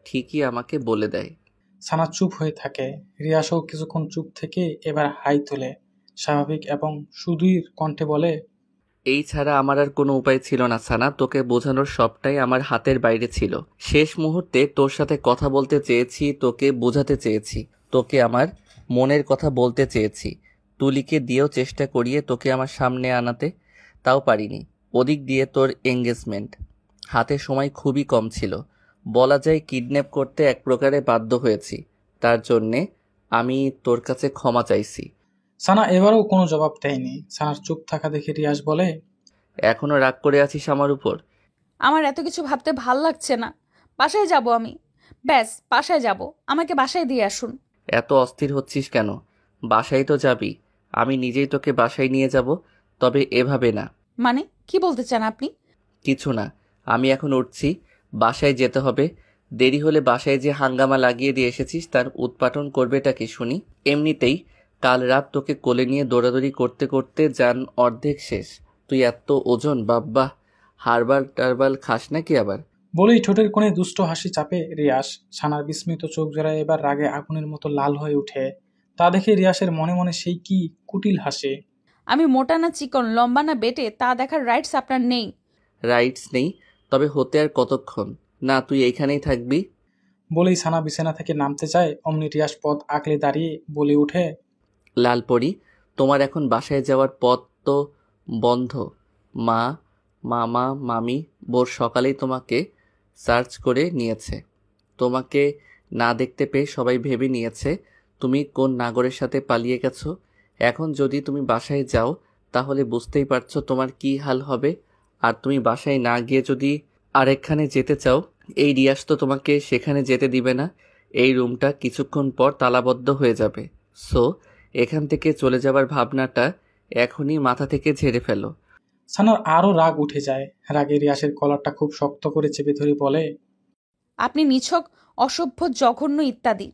ঠিকই আমাকে বলে দেয়। সানা চুপ হয়ে থাকে। রিয়াসও কিছুক্ষণ চুপ থেকে এবার হাই তোলে, স্বাভাবিক এবং সুদৃঢ় কণ্ঠে বলে, এই ছাড়া আমার আর কোনো উপায় ছিল না সানা, তোকে বোঝানোর সবটাই আমার হাতের বাইরে ছিল। শেষ মুহূর্তে তোর সাথে কথা বলতে চেয়েছি, তোকে বোঝাতে চেয়েছি, তোকে আমার মনের কথা বলতে চেয়েছি। তুলিকে দিয়েও চেষ্টা করিয়ে তোকে আমার সামনে আনাতে, তাও পারিনি। ওদিক দিয়ে তোর এঙ্গেজমেন্ট, হাতে সময় খুবই কম ছিল। বলা যায় কিডন্যাপ করতে এক প্রকারে বাধ্য হয়েছি। তার জন্যে আমি তোর কাছে ক্ষমা চাইছি। সানা এবারও কোনো জবাব দেয়নি। সানার চুপ থাকা দেখে রিয়াস বলে, এখনো রাগ করে আছিস আমার উপর? আমার এত কিছু ভাবতে ভাল লাগছে না। বাসায় যাব আমি। ব্যাস, বাসায় যাব। আমাকে বাসায় দিয়ে আসুন। এত অস্থির হচ্ছিস কেন? বাসায় তো যাবি, আমি নিজেই তোকে বাসায় নিয়ে যাব, তবে এভাবে না। মানে কি বলতে চান আপনি? কিছু না, আমি এখন উঠছি, বাসায় যেতে হবে। দেরি হলে বাসায় যে হাঙ্গামা লাগিয়ে দিয়ে এসেছিস তার উৎপাটন করবেটা কি শুনি। এমনিতেই কাল রাত তোকে কোলে নিয়ে দৌড়াদৌড়ি করতে করতে যান অর্ধেক শেষ। তুই এত ওজন, বাব্বা, হারবাল টারবাল খাস নাকি আবার? বলেই ঠোঁটের কোণে দুষ্ট হাসি চাপে রিয়াস। সানার বিস্মিত চোখ জোড়ায় এবার রাগে আগুনের মতো লাল হয়ে ওঠে। তা দেখে রিয়াসের মনে মনে সেই কি কুটিল হাসে। আমি মোটা না চিকন, লম্বা না বেটে, তা দেখার রাইটস আপনার নেই। রাইটস নেই? তবে হতে আর কতক্ষণ? না, তুই এইখানেই থাকবি। বলেই সানা বিছানা থেকে নামতে চায়, অমনি রিয়াস পথ আগলে দাঁড়িয়ে বলে ওঠে, লালপরি, তোমার এখন বাসায় যাওয়ার পথ তো বন্ধ। মা, মামা, মামি ভোর সকালেই তোমাকে সার্চ করে নিয়েছে। তোমাকে না দেখতে পেয়ে সবাই ভেবে নিয়েছে তুমি কোন নাগরের সাথে পালিয়ে গেছো। এখন যদি তুমি বাসায় যাও তাহলে বুঝতেই পারছো তোমার কি হাল হবে। আর তুমি বাসায় না গিয়ে যদি আরেকখানে যেতে চাও, এই রিয়াস তো তোমাকে সেখানে যেতে দিবে না। এই রুমটা কিছুক্ষণ পর তালাবদ্ধ হয়ে যাবে। সো এখান থেকে চলে যাবার ভাবনাটা এখনই মাথা থেকে ঝেড়ে ফেলো। সানার আরও রাগ উঠে যায়। রাগে রিয়াসের কলারটা খুব শক্ত করে চেপে ধরে বলে, আপনি নিছক, অসভ্য, জঘন্য ইত্যাদি।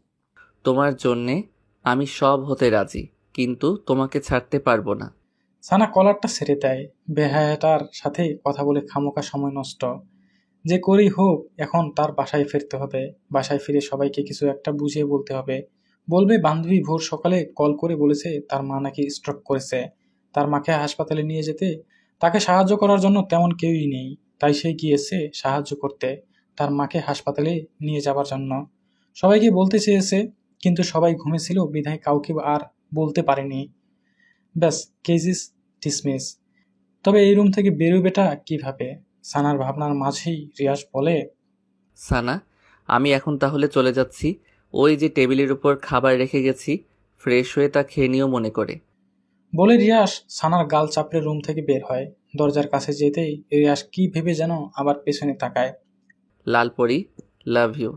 তোমার জন্যে আমি সব হতে রাজি, কিন্তু তোমাকে ছাড়তে পারবো না। সানা কলারটা ছেড়ে দেয়। বেহায়াটার সাথে কথা বলে খামোকা সময় নষ্ট। যে করেই হোক এখন তার বাসায় ফিরতে হবে। বাসায় ফিরে সবাইকে কিছু একটা বুঝিয়ে বলতে হবে। বলবে বান্ধবী ভোর সকালে কল করে বলেছে তার মা নাকি স্ট্রোক করেছে, তার মাকে হাসপাতালে নিয়ে যেতে। তাকে সাহায্য করার জন্য তেমন কেউই নেই, তাই সে গিয়েছে সাহায্য করতে, তার মাকে হাসপাতালে নিয়ে যাবার জন্য। সবাইকে বলতে চেয়েছে, কিন্তু সবাই ঘুমেছিল বিধায় কাউকে আর বলতে পারেনি। ব্যাস, কেজিস ডিসমিস। তবে এই রুম থেকে বেরোবেটা কিভাবে? সানার ভাবনার মাঝেই রিয়াস বলে, সানা, আমি এখন তাহলে চলে যাচ্ছি। ওই যে টেবিলের উপর খাবার রেখে গেছি, ফ্রেশ হয়ে তা খেয়ে নিও মনে করে। বলে রিয়াস সানার গাল চাপড়ে রুম থেকে বের হয়। দরজার কাছে যেতেই রিয়াস কি ভেবে যেন আবার পেছনে তাকায়। Lalpari, love you,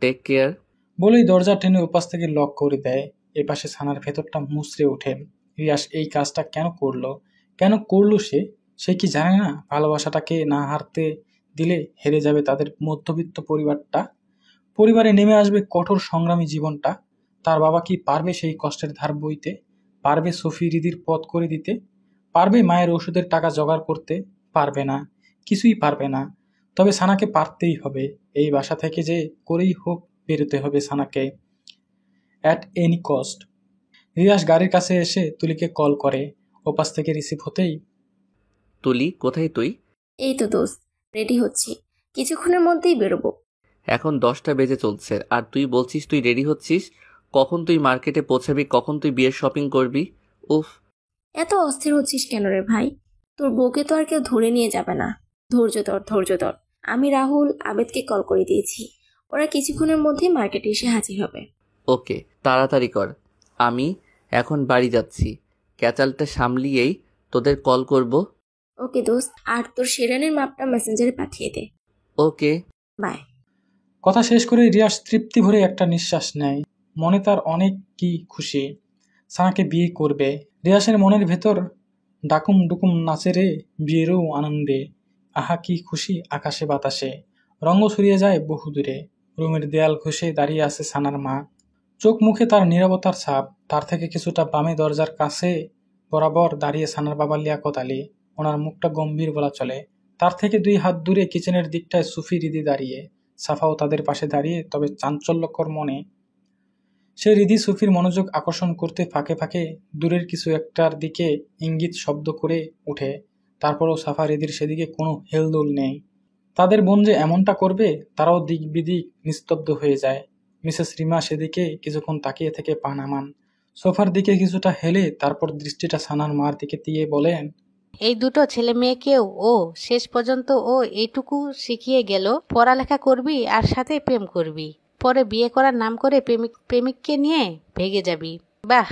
take care. বলেই দরজা টেনে উপাস থেকে লক করে দেয়। এপাশে সানার ভেতরটা মুচড়ে ওঠে। রিয়াস এই কাজটা কেন করলো? কেন করলো সে? সে কি জানে না ভালোবাসাটাকে না হারতে দিলে হেরে যাবে তাদের মধ্যবিত্ত পরিবারটা? পরিবারে নেমে আসবে কঠোর সংগ্রামী জীবনটা। তার বাবা কি পারবে সেই কষ্টের ধার বইতে? পারবে সফি রিদির পথ করে দিতে? পারবে মায়ের ওষুধের টাকা জোগাড় করতে? পারবে না, কিছুই পারবে না। তবে সানাকে পারতেই হবে। এই বাসা থেকে যে করেই হোক বেরোতে হবে সানাকে, অ্যাট এনি কস্ট। রিয়াস গাড়ির কাছে এসে তুলিকে কল করে। ওপাশ থেকে রিসিভ হতেই, তুলি, কোথায় তুই? এই তো দোস্ত, রেডি হচ্ছি, কিছুক্ষণের মধ্যেই বেরোবো। এখন 10টা বেজে চলছে আর তুই বলছিস তুই রেডি হচ্ছিস? কখন তুই মার্কেটে পৌঁছাবি? কখন তুই বিয়ের শপিং করবি? উফ, এত অস্থির হচ্ছিস কেন রে ভাই? তোর বউকে তো আর কেউ ধরে নিয়ে যাবে না। ধৈর্য ধর, ধৈর্য ধর। আমি রাহুল, আবেদকে কল করে দিয়েছি। ওরা কিছুক্ষণের মধ্যেই মার্কেটে এসে হাজির হবে। ওকে, তাড়াতাড়ি কর। আমি এখন বাড়ি যাচ্ছি, ক্যাচালটা সামলিয়েই তোদের কল করব। ওকে দোস্ত, আর তোর শেরানের মাপটা মেসেঞ্জারে পাঠিয়ে দে। ওকে, বাই। কথা শেষ করে রিয়াস তৃপ্তি ভরে একটা নিঃশ্বাস নেয়। মনে তার অনেক কি খুশি। সানাকে বিয়ে করবে। রিয়াসের মনের ভেতর ডাকুম ডুকুম নাচে রে বিয়েরও আনন্দে। আহা কি খুশি আকাশে বাতাসে। রঙ্গ ছড়িয়ে যায় বহুদূরে। রুমের দেয়াল ঘষে দাঁড়িয়ে আছে সানার মা। চোখ মুখে তার নীরবতার ছাপ। তার থেকে কিছুটা বামে দরজার কাছে বরাবর দাঁড়িয়ে সানার বাবা লিয়াকত আলী। ওনার মুখটা গম্ভীর বলা চলে। তার থেকে 2 হাত দূরে কিচেনের দিকটায় সুফি রিদি দাঁড়িয়ে। সাফাও তাদের পাশে দাঁড়িয়ে, তবে চাঞ্চল্যকর মনে। সে রিদি সুফির মনোযোগ আকর্ষণ করতে ফাঁকে ফাঁকে দূরের কিছু একটার দিকে ইঙ্গিত শব্দ করে উঠে। তারপরও সাফা রিদির সেদিকে কোনো হেলদোল নেই। তাদের বোন যে এমনটা করবে তারাও দিক বিদিক নিস্তব্ধ হয়ে যায়। মিসেস রিমা সেদিকে কিছুক্ষণ তাকিয়ে থেকে পা নামান। সোফার দিকে কিছুটা হেলে তারপর দৃষ্টিটা সানার মার দিকে দিয়ে বলেন, এই দুটো ছেলে মেয়েকেও ও শেষ পর্যন্ত ও এইটুকু শিখিয়ে গেল, পড়ালেখা করবি আর সাথে প্রেম করবি, পরে বিয়ে করার নাম করে প্রেমিককে নিয়ে ভেগে যাবি। বাহ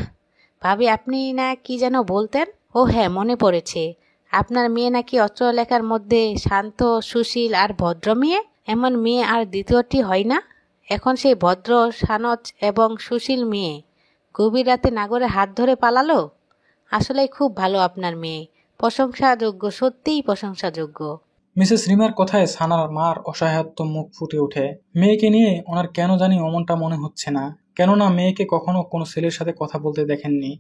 ভাবি, আপনি না কি যেন বলতেন? ও হ্যাঁ, মনে পড়েছে, আপনার মেয়ে নাকি অস্ত্রলেখার মধ্যে শান্ত, সুশীল আর ভদ্র মেয়ে। এমন মেয়ে আর দ্বিতীয়টি হয় না। এখন সেই ভদ্র, সানচ এবং সুশীল মেয়ে গভীর রাতে নাগরের হাত ধরে পালালো। আসলেই খুব ভালো আপনার মেয়ে, প্রশংসাযোগ্য, সত্যিই প্রশংসাযোগ্য। মিসেস রিমার কথায় সানার মার অসহায়ত্ব মুখ ফুটে ওঠে। মেয়েকে নিয়ে ওনার কেন জানি অমনটা মনে হচ্ছে না। কেননা মেয়েকে কখনো কোনো ছেলের সাথে কথা বলতে দেখেননি।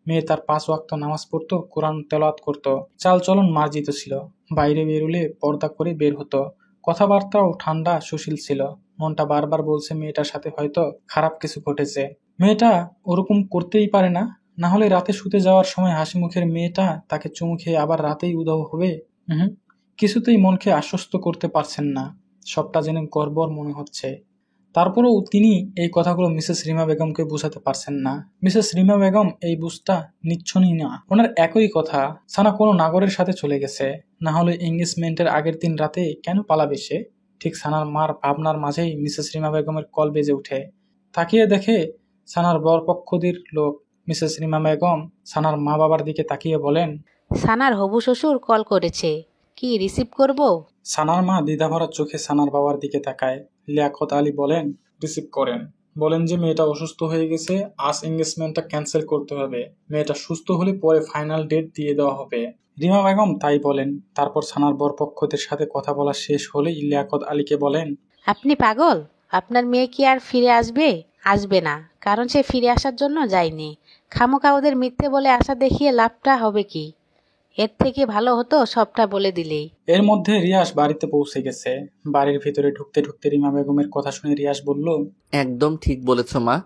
মেয়ে তার 5 ওয়াক্ত নামাজ পড়তো, কোরআন তেলাওয়াত করতো, চালচলন মার্জিত ছিল। বাইরে বেরুলে পর্দা করে বের হতো। কথাবার্তাও ঠান্ডা, সুশীল ছিল। মনটা বারবার বলছে মেয়েটার সাথে হয়তো খারাপ কিছু ঘটেছে। মেয়েটা ওরকম করতেই পারে না। না হলে রাতে শুতে যাওয়ার সময় হাসি মুখের মেয়েটা তাকে চুমু খেয়ে আবার রাতেই উধাও হবে। কিছুতেই মনকে আশ্বস্ত করতে পারছেন না। সবটা জেনে গর্বর মনে হচ্ছে। তারপরেও তিনি এই কথাগুলো মিসেস রিমা বেগমকে বুঝাতে পারছেন না। মিসেস রিমা বেগম এই বুঝটা নিচ্ছনই না। ওনার একই কথা, সানা কোনো নাগরের সাথে চলে গেছে। না হলে এঙ্গেজমেন্টের আগের দিন রাতে কেন পালাবে সে? ঠিক সানার মার ভাবনার মাঝেই মিসেস রিমা বেগমের কল বেজে ওঠে। তাকিয়ে দেখে সানার বরপক্ষদের লোক। মিসেস রিমা বেগম সানার মা বাবার দিকে তাকিয়ে বলেন, সানার হবু শ্বশুর কল করেছে, কি রিসিভ করব? সানার মা দ্বিধাভরা চোখে সানার বাবার দিকে তাকায়। লিয়াকত আলী বলেন, রিসিভ করেন। বলেন যে মেয়েটা অসুস্থ হয়ে গেছে, আজ এঙ্গেজমেন্টটা ক্যান্সেল করতে হবে। মেয়েটা সুস্থ হলে পরে ফাইনাল ডেট দিয়ে দেওয়া হবে। রিমা বেগম তাই বলেন। তারপর সানার বরপক্ষদের সাথে কথা বলা শেষ হলেই লিয়াকত আলীকে বলেন, আপনি পাগল? আপনার মেয়ে কি আর ফিরে আসবে? আসবে না, কারণ সে ফিরে আসার জন্য যায়নি। খামোখা ওদের মিথ্যে বলে আশা দেখিয়ে লাভটা হবে কি? এর থেকে ভালো হতো সবটা বলে দিলেই। এর মধ্যে রিয়াস বাড়িতে পৌঁছে গেছে। বাড়ির ভিতরে ঢুকতে ঢুকতে রিমা বেগমের কথা শুনে রিয়াস বলল, একদম ঠিক বলেছ মা।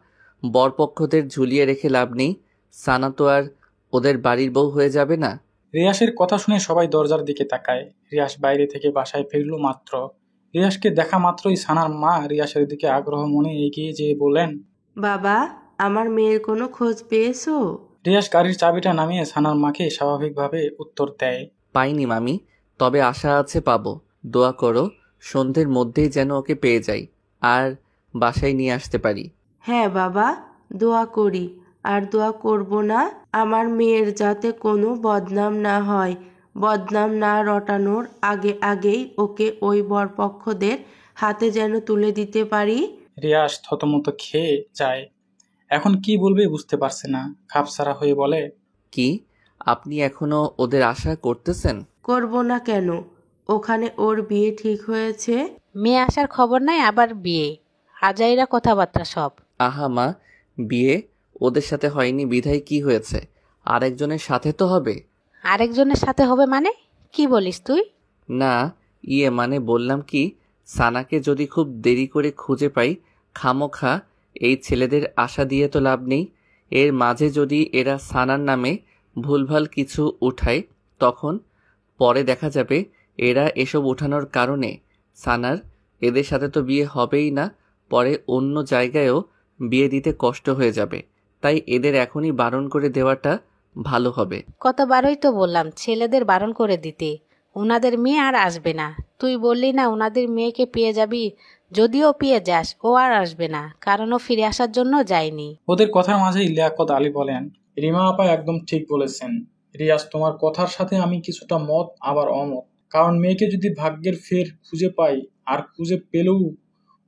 বরপক্ষদের ঝুলিয়ে রেখে লাভ নেই। সানা তো আর ওদের বাড়ির বউ হয়ে যাবে না। রিয়াসের কথা শুনে সবাই দরজার দিকে তাকায়। রিয়াস বাইরে থেকে বাসায় ফিরল মাত্র। রিয়াসকে দেখা মাত্রই সানার মা রিয়াসের দিকে আগ্রহ মনে এগিয়ে যেয়ে বলেন, বাবা, আমার মেয়ের কোনো খোঁজ পেয়েছো? রিয়াস গাড়ির চাবিটা নামিয়ে সানার মাকে স্বাভাবিকভাবে উত্তর দেয়, পাইনি মামি, তবে আশা আছে পাবো। দোয়া করো সন্ধ্যের মধ্যেই যেন ওকে পেয়ে যাই আর বাসায় নিয়ে আসতে পারি। হ্যাঁ বাবা, দোয়া করি। আর দোয়া করব না আমার মেয়ের যাতে কোনো বদনাম না হয়। বদনাম না রটানোর আগেই ওকে ওই বরপক্ষদের হাতে যেন তুলে দিতে পারি। রিয়াস থতমত খেয়ে যায়। এখন কি বলবে বুঝতে পারছে না। খাপসারা হয়ে বলে, কি আপনি এখনো ওদের আশা করতেছেন? করব না কেন? ওখানে ওর বিয়ে ঠিক হয়েছে। মেয়ে আসার খবর নাই, আবার বিয়ে? আজাইরা কথাবার্তা সব। আহা মা, বিয়ে ওদের সাথে হয়নি বিধায় কি হয়েছে? আরেকজনের সাথে তো হবে। আরেকজনের সাথে হবে মানে কি বলিস তুই? না, মানে বললাম কি, সানাকে যদি খুব দেরি করে খুঁজে পাই, খামোখা এই ছেলেদের আশা দিয়ে তো লাভ নেই। এর মাঝে যদি এরা সানার নামে ভুলভাল কিছু উঠায়, তখন পরে দেখা যাবে এরা এসব উঠানোর কারণে সানার এদের সাথে তো বিয়ে হবেই না, পরে অন্য জায়গায়ও বিয়ে দিতে কষ্ট হয়ে যাবে। তাই এদের এখনই বারণ করে দেওয়াটা ভালো হবে। কতবারই তো বললাম ছেলেদের বারণ করে দিতে। ওনাদের মেয়ে আর আসবে না। তুই বললি না ওনাদের মেয়েকে পেয়ে যাবি? যদিও পেয়ে যাস, ও আর আসবে না, কারণ ও ফিরে আসার জন্য যায়নি। ওদের কথার মাঝেই লিয়াকত আলী বলেন, রিমা আপা একদম ঠিক বলেছেন। রিয়াজ, তোমার কথার সাথে আমি কিছুটা মত আবার অমত। কারণ মেয়েকে যদি ভাগ্যের ফের খুঁজে পাই, আর খুঁজে পেলেও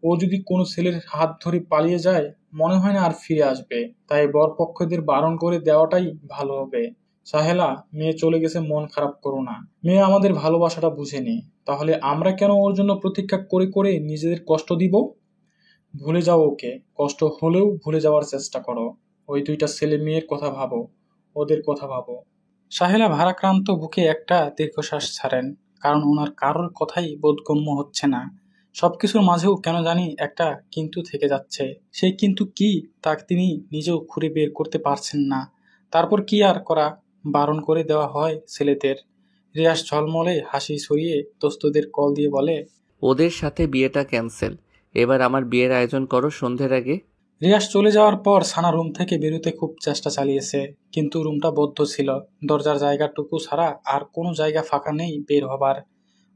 ও যদি কোনো ছেলের হাত ধরে পালিয়ে যায়, মনে হয় না আর ফিরে আসবে। তাই বরপক্ষদের বারণ করে দেওয়াটাই ভালো হবে। সাহেলা, মেয়ে চলে গেছে, মন খারাপ করো না। মেয়ে আমাদের ভালোবাসাটা বুঝেনি, তাহলে আমরা কেন ওর জন্য প্রতীক্ষা করে করে নিজেদের কষ্ট দিব? ভুলে যাও ওকে, কষ্ট হলেও ভুলে যাওয়ার চেষ্টা করো। ওই 2টা ছেলে মেয়ের কথা ভাবো, ওদের কথা ভাবো। সাহেলা ভারাক্রান্ত বুকে একটা দীর্ঘশ্বাস ছাড়েন, কারণ ওনার কারোর কথাই বোধগম্য হচ্ছে না। সবকিছুর মাঝেও কেন জানি একটা কিন্তু থেকে যাচ্ছে। সেই কিন্তু কি তা তিনি নিজেও খুঁড়ে বের করতে পারছেন না। তারপর কি আর করা, বারণ করে দেওয়া হয় ছেলেদের। রিয়াস ঝলমলে হাসি ছড়িয়ে দোস্তদের কল দিয়ে বলে, ওদের সাথে বিয়েটা ক্যান্সেল। এবার আমার বিয়ের আয়োজন করো সন্ধ্যের আগে। রিয়াস চলে যাওয়ার পর সানা রুম থেকে বেরোতে খুব চেষ্টা চালিয়েছে, কিন্তু রুমটা বদ্ধ ছিল। দরজার জায়গাটুকু ছাড়া আর কোনো জায়গা ফাঁকা নেই বের হবার।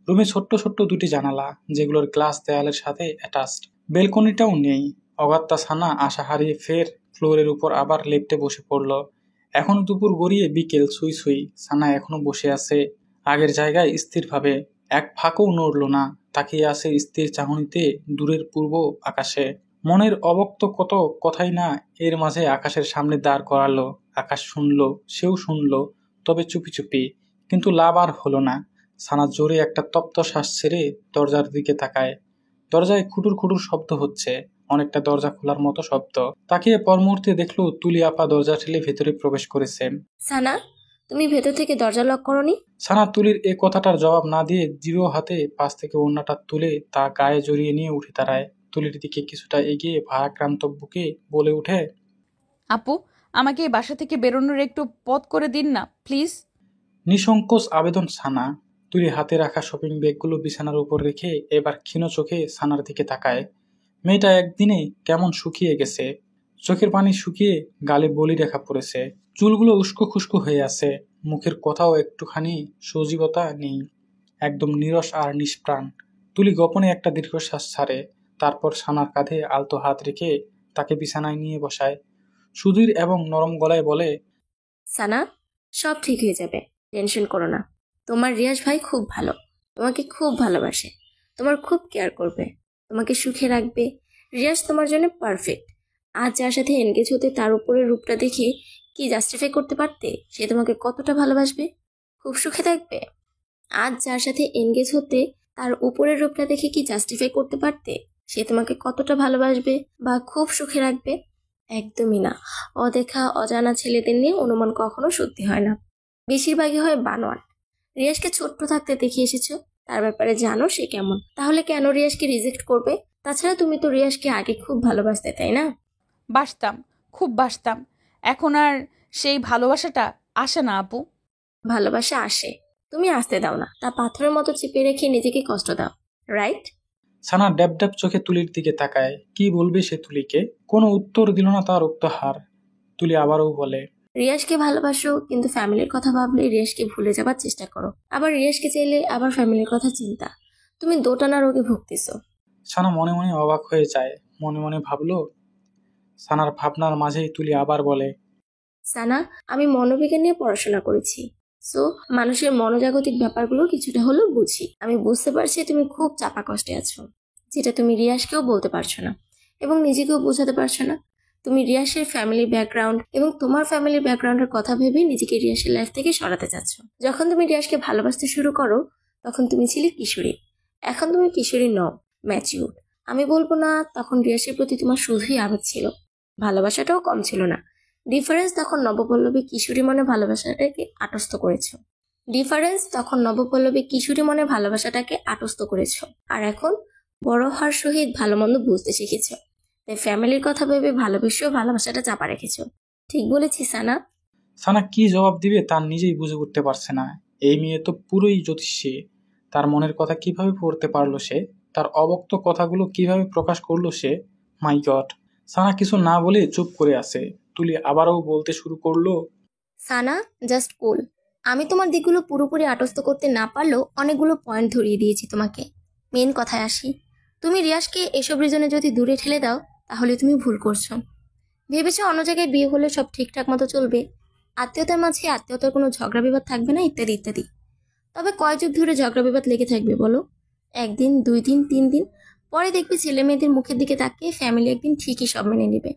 রুমে ছোট্ট ছোট্ট দুটি জানালা, যেগুলোর গ্লাস দেয়ালের সাথে অ্যাটাচড। বেলকনিটাও নেই। অগাত্তা সানা আশা হারিয়ে ফের ফ্লোরের উপর আবার লেপ্টে বসে পড়ল। এখন দুপুর গড়িয়ে বিকেল ছুঁই ছুঁই। সানা এখনো বসে আছে আগের জায়গায় স্থিরভাবে, এক ফাঁকও নড়ল না। তাকিয়ে আছে স্থির চাহনিতে দূরের পূর্ব আকাশে। মনের অবক্ত কত কথাই না এর মাঝে আকাশের সামনে দাঁড় করালো। আকাশ শুনল, সেও শুনল, তবে চুপি চুপি। কিন্তু লাভ আর হলো না। সানা জোরে একটা তপ্ত শ্বাস ছেড়ে দরজার দিকে তাকায়। দরজায় খুটুর খুটুর শব্দ হচ্ছে, অনেকটা দরজা খোলার মতো শব্দ। তাকিয়ে পর মুহূর্তে দেখলো তুলি আপা দরজা ঠেলে ভেতরে প্রবেশ করেছে। সানা, তুমি ভেতর থেকে দরজা লক করোনি? সানা তুলির এ কথাটার জবাব না দিয়ে দৃঢ় হাতে পাশ থেকে ওড়নাটা তুলে তা গায়ে জড়িয়ে নিয়ে উঠে দাঁড়ায়। তুলির দিকে কিছুটা এগিয়ে ভারাক্রান্ত বুকে বলে উঠে, আপু, আমাকে এই বাসা থেকে বেরোনোর একটু পথ করে দিন না প্লিজ। নিঃসংকোচ আবেদন সানা। তুলি হাতে রাখা শপিং ব্যাগগুলো বিছানার উপর রেখে এবার ক্ষীণ চোখে সানার দিকে তাকায়। মেয়েটা একদিনে কেমন শুকিয়ে গেছে। চোখের পানি শুকিয়ে গালে বলি রেখা পড়েছে, চুলগুলো উস্কো খুস্কো হয়ে আছে, মুখের কথাও একটুখানি সজীবতা নেই, একদম নীরস আর নিষ্প্রাণ। তুলি গোপনে একটা দীর্ঘশ্বাস ছাড়ে, তারপর সানার কাঁধে আলতো হাত রেখে তাকে বিছানায় নিয়ে বসায়। সুধীর এবং নরম গলায় বলে, সানা, সব ঠিক হয়ে যাবে, টেনশন করো না। তোমার রিয়াজ ভাই খুব ভালো, তোমাকে খুব ভালোবাসে, তোমার খুব কেয়ার করবে, তোমাকে সুখে রাখবে। রিয়াজ তোমার জন্য পারফেক্ট। আজ যার সাথে এনগেজ হতে তার উপরের রূপটা দেখে কি জাস্টিফাই করতে পারতে সে তোমাকে কতটা ভালোবাসবে, খুব সুখে থাকবে? আজ যার সাথে এনগেজ হতে তার উপরের রূপটা দেখে কি জাস্টিফাই করতে পারতে সে তোমাকে কতটা ভালোবাসবে বা খুব সুখে রাখবে? একদমই না। অদেখা অজানা ছেলেদের নিয়ে অনুমান কখনো সত্যি হয় না, বেশিরভাগই হয় বানোয়াট। রিয়াজকে ছোট্ট থাকতে দেখে এসেছো, তার ব্যাপারে জানো সে কেমন, তাহলে কেন রিয়াজকে রিজেক্ট করবে? তাছাড়া তুমি তো রিয়াজকে আগে খুব ভালোবাসতে, তাই না? বাসতাম, খুব বাসতাম। এখন আর সেই ভালোবাসাটা আসে না আপু। ভালোবাসা আসে, তুমি আসতে দাও না, তা পাথরের মতো চেপে রেখে নিজেকে কষ্ট দাও, রাইট? সানা ড্যাব ড্যাব চোখে তুলির দিকে তাকায়। কি বলবে সে তুলিকে? কোনো উত্তর দিল না তার উক্তহার। তুলি আবারও বলে, রিয়াজকে ভালোবাসো, কিন্তু ফ্যামিলির কথা ভাবলে রিয়াজকে ভুলে যাবার চেষ্টা করো, আবার রিয়াজকে চাইলে আবার ফ্যামিলির কথা চিন্তা। তুমি দোটানা রোগে ভুগতেছো। সানা মনে মনে অবাক হয়ে যায়। মনে মনে ভাবলো। সানার ভাবনার মাঝেই তুলি আবার বলে, সানা, আমি মনোবিজ্ঞান নিয়ে পড়াশোনা করেছি, সো মানুষের মনোজাগতিক ব্যাপারগুলো কিছুটা হলেও বুঝি। আমি বুঝতে পারছি তুমি খুব চাপা কষ্টে আছো, যেটা তুমি রিয়াজকেও বলতে পারছো না এবং নিজেকেও বোঝাতে পারছো না। তুমি রিয়াসের ফ্যামিলি ব্যাকগ্রাউন্ড এবং তোমার ফ্যামিলির ব্যাকগ্রাউন্ডের কথা ভেবে নিজেকে রিয়াসের লাইফ থেকে সরাতে চাচ্ছ। যখন তুমি রিয়াসকে ভালোবাসতে শুরু করো তখন তুমি ছিলে কিশোরী, এখন তুমি কিশোরী নও, ম্যাচিউর। আমি বলবো না তখন রিয়াসের প্রতি তোমার শুধুই আবেগ ছিল, ভালোবাসাটাও কম ছিল না। ডিফারেন্স তখন নবপল্লবী কিশোরী মনে ভালোবাসাটাকে আটস্থ করেছ। আর এখন বড় হওয়ার সহিত ভালো মন্দ বুঝতে শিখেছ, তাই ফ্যামিলির কথা ভেবে ভালোবেসেও ভালোবাসাটা চাপা রেখেছ। ঠিক বলেছি সানা? সানা কি জবাব দিবে তার নিজেই বুঝে উঠতে পারছে না। এই মেয়ে তো পুরোই জ্যোতিষী। তার মনের কথা কিভাবে পড়তে পারলো সে? তার অবক্ত কথাগুলো কিভাবে প্রকাশ করলো সে? মাই গড! সানা কিছু না বলে চুপ করে আছে। তুলি আবারও বলতে শুরু করলো, সানা, জাস্ট কুল। আমি তোমার দিকগুলো পুরোপুরি আটস্থ করতে না পারলেও অনেকগুলো পয়েন্ট ধরিয়ে দিয়েছি তোমাকে। মেন কথায় আসি, তুমি রিয়াজকে এসব রিজনে যদি দূরে ঠেলে দাও তাহলে তুমি ভুল করছো। ভেবেছো অন্য জায়গায় বিয়ে হলে সব ঠিকঠাক মতো চলবে, আত্মীয়তার মাঝে আত্মীয়তার কোনো ঝগড়া বিবাদ থাকবে না, ইত্যাদি ইত্যাদি। তবে কয় যুগ ধরে ঝগড়া বিবাদ লেগে থাকবে বলো? 1 দিন, 2 দিন, 3 দিন পরে দেখবে ছেলে মেয়েদের মুখের দিকে তাকিয়ে ফ্যামিলি একদিন ঠিকই সব মেনে নেবে।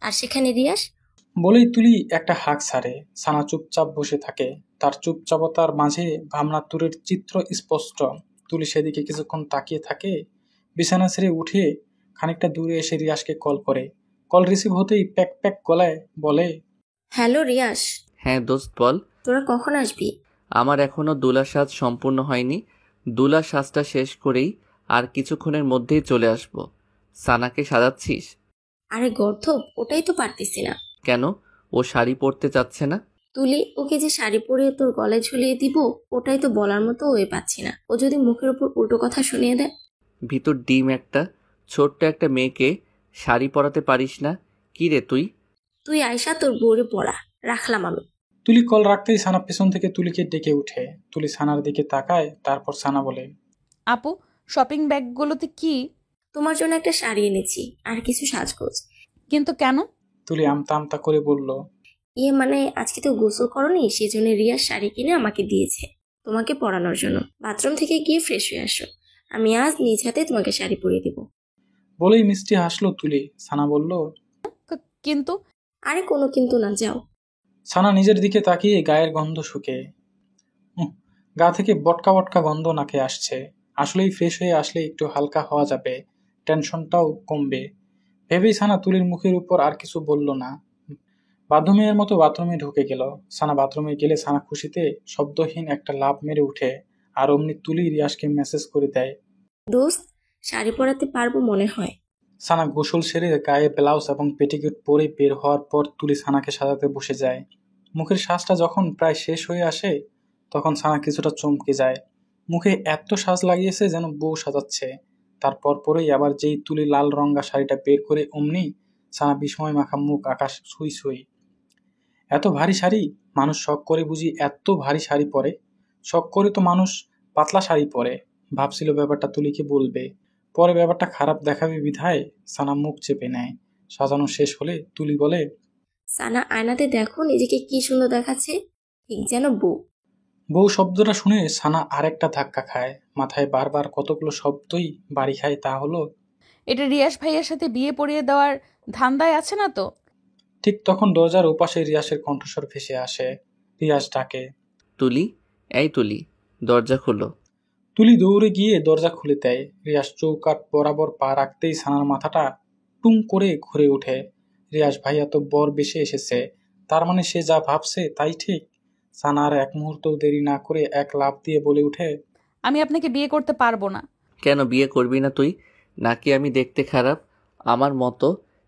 আর সেখানে রিয়াজ বলেই তুলি একটা হাঁক ছাড়ে। সানা চুপচাপ বসে থাকে। তার চুপচাপতার মাঝে ভাবনাতুরের চিত্র স্পষ্ট। তুলি সেদিকে কিছুক্ষণ তাকিয়ে থাকে, বিছানা ছেড়ে উঠে খানিকটা দূরে এসে রিয়াসকে কল করে। কল রিসিভ হতেই প্যাক প্যাক গলায় বলে, হ্যালো রিয়াজ। হ্যাঁ দোস্ত বল। তোরা কখন আসবি? আমার এখনো দুলা সাজ সম্পূর্ণ হয়নি। দুলা সাজটা শেষ করেই আর কিছুক্ষণের মধ্যেই চলে আসব। সানাকে সাজাচ্ছিস? আরে গর্ধব, ওটাই তো পারতেছি না। কেন? ও শাড়ি পরতে চাচ্ছে না? তুলি, ওকে যে শাড়ি পরিয়ে তোর গলায় ঝুলিয়ে দিব, ওটাই তো বলার মতো ওয়ে পাচ্ছি না। ও যদি মুখের উপর উল্টো কথা শুনিয়ে দেয়। ভিতর ডিম একটা, ছোট্ট একটা মেয়েকে শাড়ি পরাতে পারিস না? কি রে তুই? তুই আয়সা তোর বউরে পড়া, রাখলাম আমি। তুলি কল রাখতেই সানা পেছন থেকে তুলিকে ডেকে উঠে। তুলি সানার দিকে তাকায়, তারপর সানা বলে, আপু, শপিং ব্যাগগুলোতে কি? তোমার জন্য একটা শাড়ি এনেছি, আর কিছু সাজগোজ। কিন্তু কেন? তুলি আমতা আমতা করে বলল, মানে আজকে তো গোসল করনি, সেজন্য রিয়ার শাড়ি কিনে আমাকে দিয়েছে তোমাকে পরানোর জন্য। বাথরুম থেকে গিয়ে ফ্রেশ হয়ে আসো, আমি আজ নিজ হাতে তোমাকে শাড়ি পরিয়ে দিব। বলেই মিষ্টি হাসলো তুলি। সানা বলল, কিন্তু আরে কোনো কিন্তু না, যাও। সানা নিজের দিকে তাকিয়ে গায়ের গন্ধ শুকে। গা থেকে বটকা বটকা গন্ধ নাকে আসছে। আসলেই ফ্রেশ হয়ে আসলে একটু হালকা হওয়া যাবে, টেনশনটাও কমবে ভেবেই সানা তুলির মুখের উপর আর কিছু বলল না। বাথরুমের মতো বাথরুমে ঢুকে গেল। সানা বাথরুমে গেলে সানা খুশিতে শব্দহীন একটা লাফ মেরে উঠে, আর অমনি তুলি রিয়াজকে মেসেজ করে দেয়, দোস্ত, শাড়ি পরাতে পারবো মনে হয়। সানা গোসল সেরে গায়ে ব্লাউজ এবং পেটিকোট পরে বের হওয়ার পর তুলি সানাকে সাজাতে বসে যায়। মুখের সাজটা যখন প্রায় শেষ হয়ে আসে, তখন সানা কিছুটা চমকে যায়। মুখে এত সাজ লাগিয়েছে যেন বউ সাজাচ্ছে। তারপর পরেই আবার যেই তুলি লাল রঙা শাড়িটা বের করে অমনি সানা বিস্ময় মাখা মুখ আকাশ ছুঁই ছুঁই। এত ভারী শাড়ি? মানুষ শখ করে বুঝি এত ভারী শাড়ি পরে? শখ করে তো মানুষ পাতলা শাড়ি পরে। ভাবছিল ব্যাপারটা তুলিকে বলবে, পরে ব্যাপারটা খারাপ দেখাবে বিধায় সানা মুখ চেপে নেয়। সাজানো শেষ হলে তুলি বলে, সানা, আয়নাতে দেখো নিজেকে কি সুন্দর দেখাচ্ছে, ঠিক যেন বউ। বউ শব্দটা শুনে সানা আরেকটা ধাক্কা খায়। মাথায় বারবার কতগুলো শব্দই বাড়ি খায়। তা হলো, এটা রিয়াস ভাইয়ের সাথে বিয়ে পড়িয়ে দেওয়ার ধান্দায় আছে না তো? ঠিক তখন দরজার ওপাশে রিয়াসের কণ্ঠস্বর ভেসে আসে। রিয়াস ডাকে, তুলি, এই তুলি, দরজা খোলো। তুলি দৌড়ে গিয়ে দরজা খুলে দেয়। রিয়াস চৌকাঠ বরাবর পা রাখতেই সানার মাথাটা টুং করে ঘুরে ওঠে। রিয়াস ভাইয়া তো বর বেশে এসেছে, তার মানে সে যা ভাবছে তাই ঠিক। সানার এক মুহূর্তও দেরি না করে এক লাফ দিয়ে বলে উঠে, আমি আপনাকে বিয়ে করতে পারবো না। কেন বিয়ে করবি না তুই? নাকি আমি দেখতে খারাপ? আমার মতো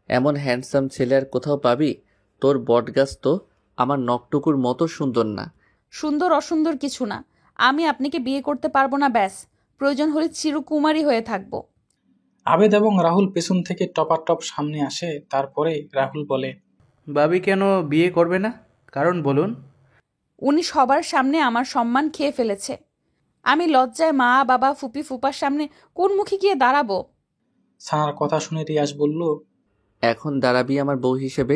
এমন হ্যান্ডসাম ছেলে আর কোথাও পাবি? তোর বটগাছ তো আমার নখটুকুর মতো সুন্দর না। সুন্দর অসুন্দর কিছু না, আমি আপনাকে বিয়ে করতে পারবো না, ব্যাস। প্রয়োজন হলে চিরকুমারী হয়ে থাকবো। আবেদ এবং রাহুল পেছন থেকে টপাটপ সামনে আসে। তারপরে রাহুল বলে, ভাবি কেন বিয়ে করবে না? কারণ বলুন। উনি সবার সামনে আমার সম্মান খেয়ে ফেলেছে। আমি লজ্জায় মা বাবা ফুপি ফুপার সামনে কোন মুখে গিয়ে দাঁড়াবো? সানার কথা শুনে রিয়াস বলল, এখন দাঁড়াবি আমার বউ হিসেবে?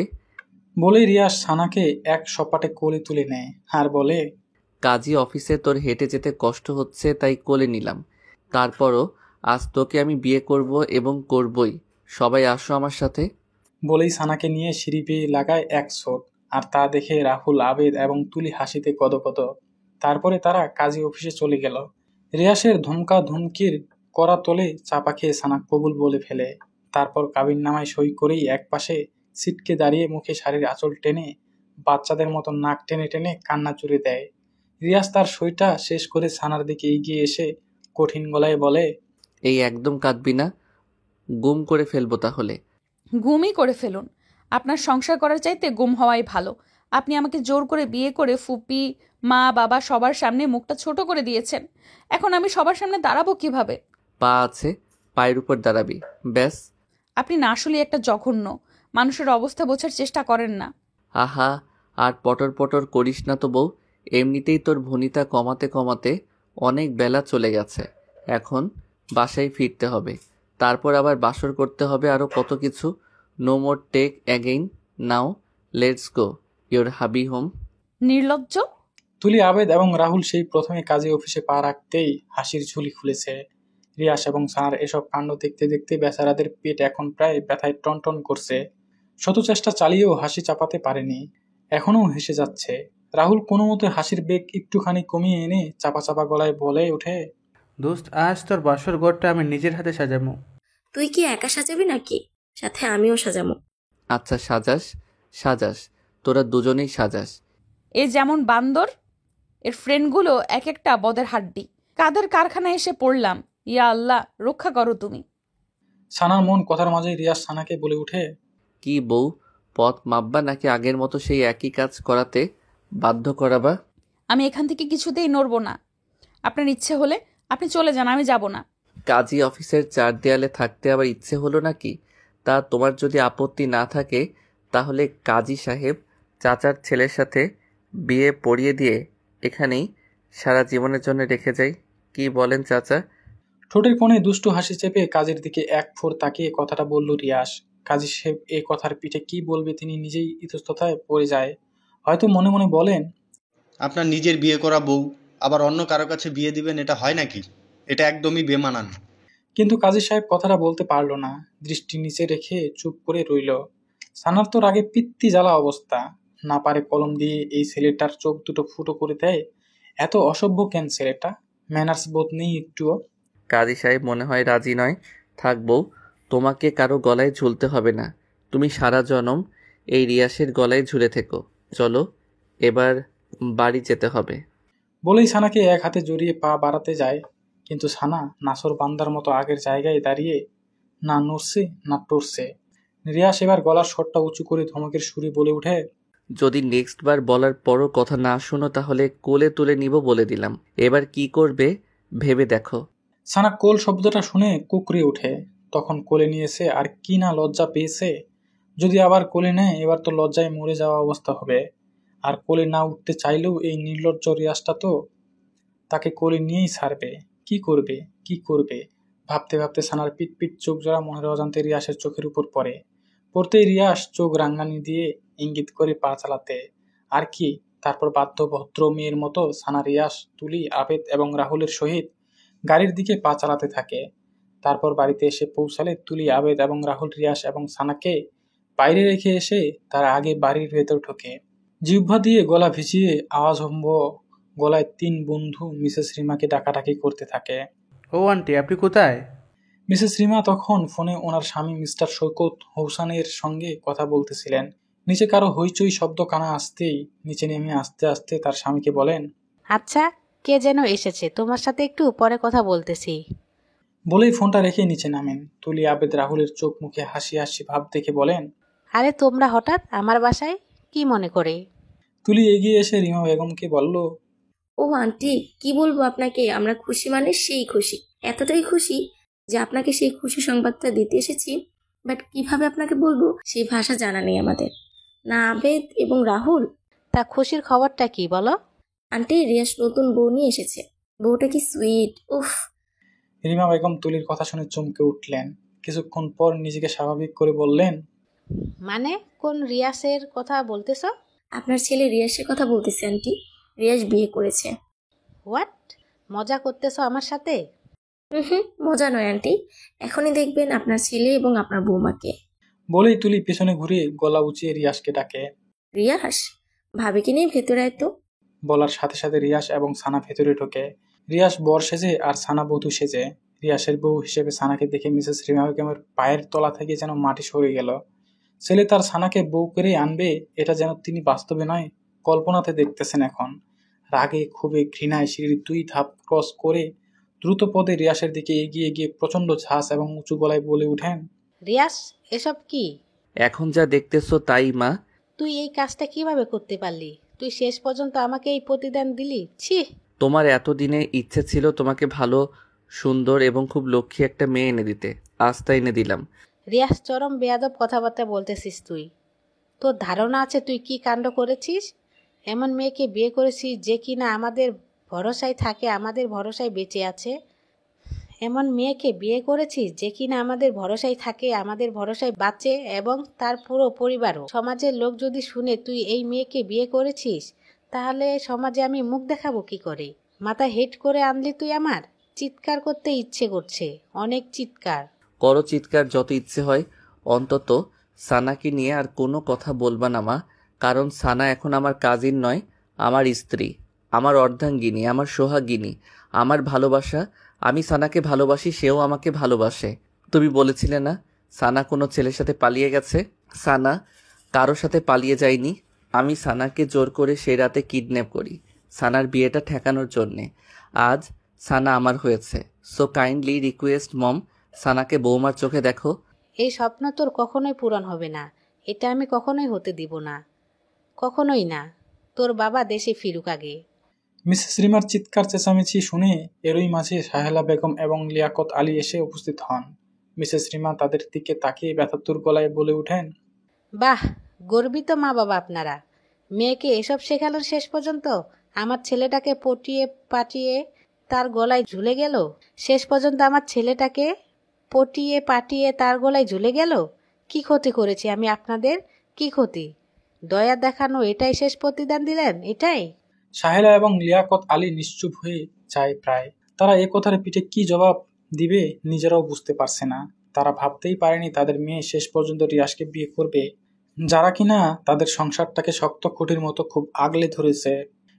বলে রিয়াস সানাকে এক সপাটে কোলে তুলে নেয় আর বলে, কাজী অফিসে তোর হেঁটে যেতে কষ্ট হচ্ছে তাই কোলে নিলাম। তারপরও আজ তোকে আমি বিয়ে করব এবং করবই। সবাই আসো আমার সাথে। বলেই সানাকে নিয়ে সিঁড়ি বেয়ে লাগায় এক শট। আর তা দেখে রাহুল, আবেদ এবং তুলি হাসিতে গদগদ। তারপরে তারা কাজী অফিসে চলে গেল। রিয়াসের ধমকা ধমকির করা তোলে চাপা খেয়ে সানা কবুল বলে ফেলে। তারপর কাবিননামায় সই করেই একপাশে সিটকে দাঁড়িয়ে মুখে শাড়ির আঁচল টেনে বাচ্চাদের মতো নাক টেনে টেনে কান্না জুড়ে দেয়। রিয়াস তার সইটা শেষ করে সানার দিকে এগিয়ে এসে কঠিন গলায় বলে, এই একদম কাঁদবি না, গুম করে ফেলবো তাহলে। গুমই করে ফেলুন। আপনার সংসার করার চাইতে গুম হওয়াই ভালো। আপনি আমাকে জোর করে বিয়ে করে ফুপি মা বাবা সবার সামনে মুখটা ছোট করে দিয়েছেন। এখন আমি সবার সামনে দাঁড়াবো কিভাবে? পা আছে, পায়ের উপর দাঁড়াবি, ব্যাস। আপনি না আসলে একটা জঘন্য। মানুষের অবস্থা বোঝার চেষ্টা করেন না। আহা, আর পটর পটর করিস না তো বউ। এমনিতেই তোর ভনিতা কমাতে কমাতে অনেক বেলা চলে গেছে। এখন বাসায় ফিরতে হবে, তারপর আবার বাসর করতে হবে, আরও কত কিছু। No more take again, now let's go your hubby home. নির্লজ্জ। তুলি, আবেদ এবং রাহুল সেই প্রথমে কাজী অফিসে পা রাখতেই হাসির ঝুলি খুলেছে। রিয়াস এবং সানার এসব কাণ্ড দেখতে দেখতে বেচারাদের পেট এখন প্রায় ব্যথায় টনটন করছে। শত চেষ্টা চালিয়েও হাসি চাপাতে পারেনি, এখনও হেসে যাচ্ছে। রাহুল কোনো মতে হাসির বেগ একটুখানি কমিয়ে এনে চাপা চাপা গলায় বলে ওঠে, দোস্ত, আজ তোর বাসর ঘরটা আমি নিজের হাতে সাজাবো। তুই কি একা সাজাবি নাকি? সাথে আমিও সাজাবো। আচ্ছা সাজাস সাজাস, তোরা দুজনেই সাজাস। এ যেমন বান্দর, এর ফ্রেন্ডগুলো এক একটা বদের হাড্ডি। কাদের কারখানায় এসে পড়লাম, ইয়া আল্লাহ রক্ষা করো তুমি। সানার মন কথার মাঝে রিয়াজ সানাকে বলে উঠে, কি বউ, পথ মাপবা নাকি আগের মতো সেই একই কাজ করাতে বাধ্য করাবা? আমি এখান থেকে কিছুতেই নড়ব না। আপনার ইচ্ছে হলে আপনি চলে যান, আমি যাব না। কাজী অফিসের চার দেয়ালে থাকতে আবার ইচ্ছে হলো নাকি? তা তোমার যদি আপত্তি না থাকে তাহলে কাজী সাহেব চাচার ছেলের সাথে বিয়ে পড়িয়ে দিয়ে এখানেই সারা জীবনের জন্য রেখে যাই। কি বলেন চাচা? ঠোঁটের কোণে দুষ্টু হাসি চেপে কাজের দিকে এক ফোর তাকিয়ে কথাটা বলল রিয়াজ। কাজী সাহেব এই কথার পিঠে কি বলবে তিনি নিজেই ইতস্ততায় পড়ে যায়। হয়তো মনে মনে বলেন, আপনার নিজের বিয়ে করা বউ আবার অন্য কারো কাছে বিয়ে দিবেন, এটা হয় নাকি? এটা একদমই বেমানান। কিন্তু কাজী সাহেব কথাটা বলতে পারল না, দৃষ্টি নিচে রেখে চুপ করে রইল। সানার তো রাগে পিত্তি জ্বালা অবস্থা, না পারে কলম দিয়ে এই ছেলেটার চোখ দুটো ফুটো করে দেয়। এত অসভ্য কেন ছেলেটা, ম্যানার্স বোধ নেই একটুও। কাজী সাহেব মনে হয় রাজি নয়। থাকবো, তোমাকে কারো গলায় ঝুলতে হবে না। তুমি সারা জনম এই রিয়াসের গলায় ঝুলে থেকো। চলো এবার বাড়ি যেতে হবে। বলেই সানাকে এক হাতে জড়িয়ে পা বাড়াতে যায়, কিন্তু সানা নাসর বান্দার মতো আগের জায়গায় দাঁড়িয়ে না নড়ছে না টরছে। রিয়াস এবার গলার স্বরটা উঁচু করে ধমকের সুরে বলে উঠে, যদি নেক্সট বার বলার পরও কথা না শুনো তাহলে কোলে তুলে নিব বলে দিলাম। এবার কি করবে ভেবে দেখো। সানা কোল শব্দটা শুনে কুকড়ে ওঠে। তখন কোলে নিয়েছে আর কি না লজ্জা পেয়েছে। যদি আবার কোলে নেয় এবার তো লজ্জায় মরে যাওয়া অবস্থা হবে। আর কোলে না উঠতে চাইলেও এই নির্লজ্জ রিয়াসটা তো তাকে কোলে নিয়েই ছাড়বে। কি করবে কি করবে ভাবতে ভাবতে সানার পিট পিট চোখ জোড়া মনের অজান্তে রিয়াসের চোখের উপর পড়ে। পড়তেই রিয়াস চোখ রাঙ্গানি দিয়ে ইঙ্গিত করে পা চালাতে। আর কি, তারপর বাধ্য ভদ্র মেয়ের মতো সানা রিয়াস, তুলি, আবেদ এবং রাহুলের সহিত গাড়ির দিকে পা চালাতে থাকে। তারপর বাড়িতে এসে পৌঁছালে তুলি, আবেদ এবং রাহুল রিয়াস এবং সানাকে বাইরে রেখে এসে তারা আগে বাড়ির ভেতর ঢোকে। জিহ্বা দিয়ে গলা ভিজিয়ে আওয়াজ হম্ব গলায় তিন বন্ধু মিসেস রিমাকে ডাকাডাকি করতে থাকে। ও আন্টি, আপনি কোথায়? মিসেস রিমা তখন ফোনে ওনার স্বামী মিস্টার শৌকত হোসেনের সঙ্গে কথা বলতেছিলেন। নিচে কারো হইচই শব্দ কানা আসতেই নিচে নেমে আস্তে আস্তে তার স্বামীকে বলেন, আচ্ছা, কে যেন এসেছে, তোমার সাথে একটু পরে কথা বলতেছি। বলেই ফোনটা রেখে নিচে নামেন। তুলি, আবেদ, রাহুলের চোখ মুখে হাসি হাসি ভাব দেখে বলেন, আরে তোমরা হঠাৎ আমার বাসায় কি মনে করে? তুলি এগিয়ে এসে রিমা বেগমকে বলল, ও আন্টি, কি বলবো আপনাকে, আমরা খুশি মানে সেই খুশি, এতটাই খুশি যে আপনাকে সেই খুশি সংবাদটা দিতে এসেছি। বাট কিভাবে আপনাকে বলবো সেই ভাষা জানা নেই আমাদের। না আবেদ এবং রাহুল, তা খুশির খবরটা কি বলো? আন্টি রিয়াস নতুন বউ নিয়ে এসেছে। বউটা কি সুইট, উফ। রিমা বেগম তুলির কথা শুনে চমকে উঠলেন। কিছুক্ষণ পর নিজেকে স্বাভাবিক করে বললেন, মানে কোন রিয়াসের কথা বলতেছ? আপনার ছেলে রিয়াসের কথা বলতেছে আন্টি। রিয়াস বিয়ে করেছে। হোয়াট? মজা করতেছ আমার সাথে? মজা নয় আন্টি, এখনই দেখবেন আপনার ছেলে এবং আপনার বৌমাকে। বলেই তুলি পেছনে ঘুরে গলা উঁচিয়ে রিয়াসকে ডাকে, রিয়াস, ভাবিকে নিয়ে ভেতরে আয় তো। বলার সাথে সাথে রিয়াস এবং সানা ভেতরে ঢোকে। রিয়াস বর সেজে আর সানা বধূ সেজে। রিয়াসের বউ হিসেবে সানাকে দেখে মিসেস রিমা বেগমের পায়ের তলা থেকে যেন মাটি সরে গেল। ছেলে তার সানাকে বউ করে আনবে, এটা যেন তিনি বাস্তবে নয় কল্পনাতে দেখতেছেন এখন। রাগে ক্ষোভে ঘৃণায় সিঁড়ির 2 ধাপ ক্রস করে দ্রুত পদে রিয়াসের দিকে এগিয়ে গিয়ে প্রচন্ড ঝাঁস এবং উঁচু গলায় বলে উঠেন, রিয়াস, এসব কি? এখন যা দেখতেছো তাই মা। তুই এই কাজটা কিভাবে করতে পারলি? তুই শেষ পর্যন্ত আমাকে এই প্রতিদান দিলি? ছি! তোমার এতদিনে ইচ্ছে ছিল তোমাকে ভালো, সুন্দর এবং খুব লক্ষ্মী একটা মেয়ে এনে দিতে। আজ তা এনে দিলাম। রিয়াস, চরম বেয়াদব কথাবার্তা বলতেছিস তুই। তোর ধারণা আছে তুই কি কাণ্ড করেছিস? এমন মেয়েকে বিয়ে করেছিস যে কিনা আমাদের ভরসায় থাকে, আমাদের ভরসায় বেঁচে আছে। এমন মেয়েকে বিয়ে করেছিস যে কিনা আমাদের ভরসায় থাকে, আমাদের ভরসায় বাঁচে এবং তার পুরো পরিবারও। সমাজের লোক যদি শুনে তুই এই মেয়েকে বিয়ে করেছিস, তাহলে সমাজে আমি মুখ দেখাবো কি করে? মাথা হেট করে আনলি তুই আমার। চিৎকার করতে ইচ্ছে করছে, অনেক চিৎকার করো, চিৎকার যত ইচ্ছে হয়। অন্তত সানাকে নিয়ে আর কোনো কথা বলবা না মা, কারণ সানা এখন আমার কাজিন নয়, আমার স্ত্রী, আমার অর্ধাঙ্গিনী, আমার সোহাগিনী, আমার ভালোবাসা। আমি সানাকে ভালোবাসি, সেও আমাকে ভালোবাসে। তুমি বলেছিলে না সানা কোনো ছেলের সাথে পালিয়ে গেছে? সানা কারোর সাথে পালিয়ে যায়নি। আমি সানাকে জোর করে সেই রাতে কিডন্যাপ করি সানার বিয়েটা ঠেকানোর জন্যে। আজ সানা আমার হয়েছে। সো কাইন্ডলি রিকোয়েস্ট মম, সানাকে বৌমার চোখে দেখো। এই স্বপ্ন তোর কখনোই পূরণ হবে না, এটা আমি কখনোই হতে দিব না, কখনোই না। তোর বাবা দেশে ফিরুক আগে। মিসেস রিমার চিৎকার চেঁচামেচি শুনে এরই মাঝে সাহেলা বেগম এবং লিয়াকত আলী এসে উপস্থিত হন। মিসেস রিমা তাদের দিকে তাকিয়ে ব্যথাতুর গলায় বলে ওঠেন, বাহ, গর্বিত মা বাবা আপনারা। মেয়েকে এসব শেখানোর শেষ পর্যন্ত আমার ছেলেটাকে পটিয়ে পাটিয়ে তার গলায় ঝুলে গেল। শেষ পর্যন্ত আমার ছেলেটাকে পটিয়ে পাটিয়ে তার গলায় ঝুলে গেল। কি ক্ষতি করেছি আমি আপনাদের? কি ক্ষতি? দয়া দেখানো এটাই শেষ প্রতিদান দিলেন? এটাই? সাহেলা এবং লিয়াকত আলী নিশ্চুপ হয়ে যায় প্রায়। তারা এ কথার পিঠে কি জবাব দিবে নিজেরাও বুঝতে পারছে না। তারা ভাবতেই পারেনি তাদের মেয়ে শেষ পর্যন্ত রিয়াজকে বিয়ে করবে, যারা কিনা তাদের সংসারটাকে শক্ত খুঁটির মতো খুব আগলে ধরেছে।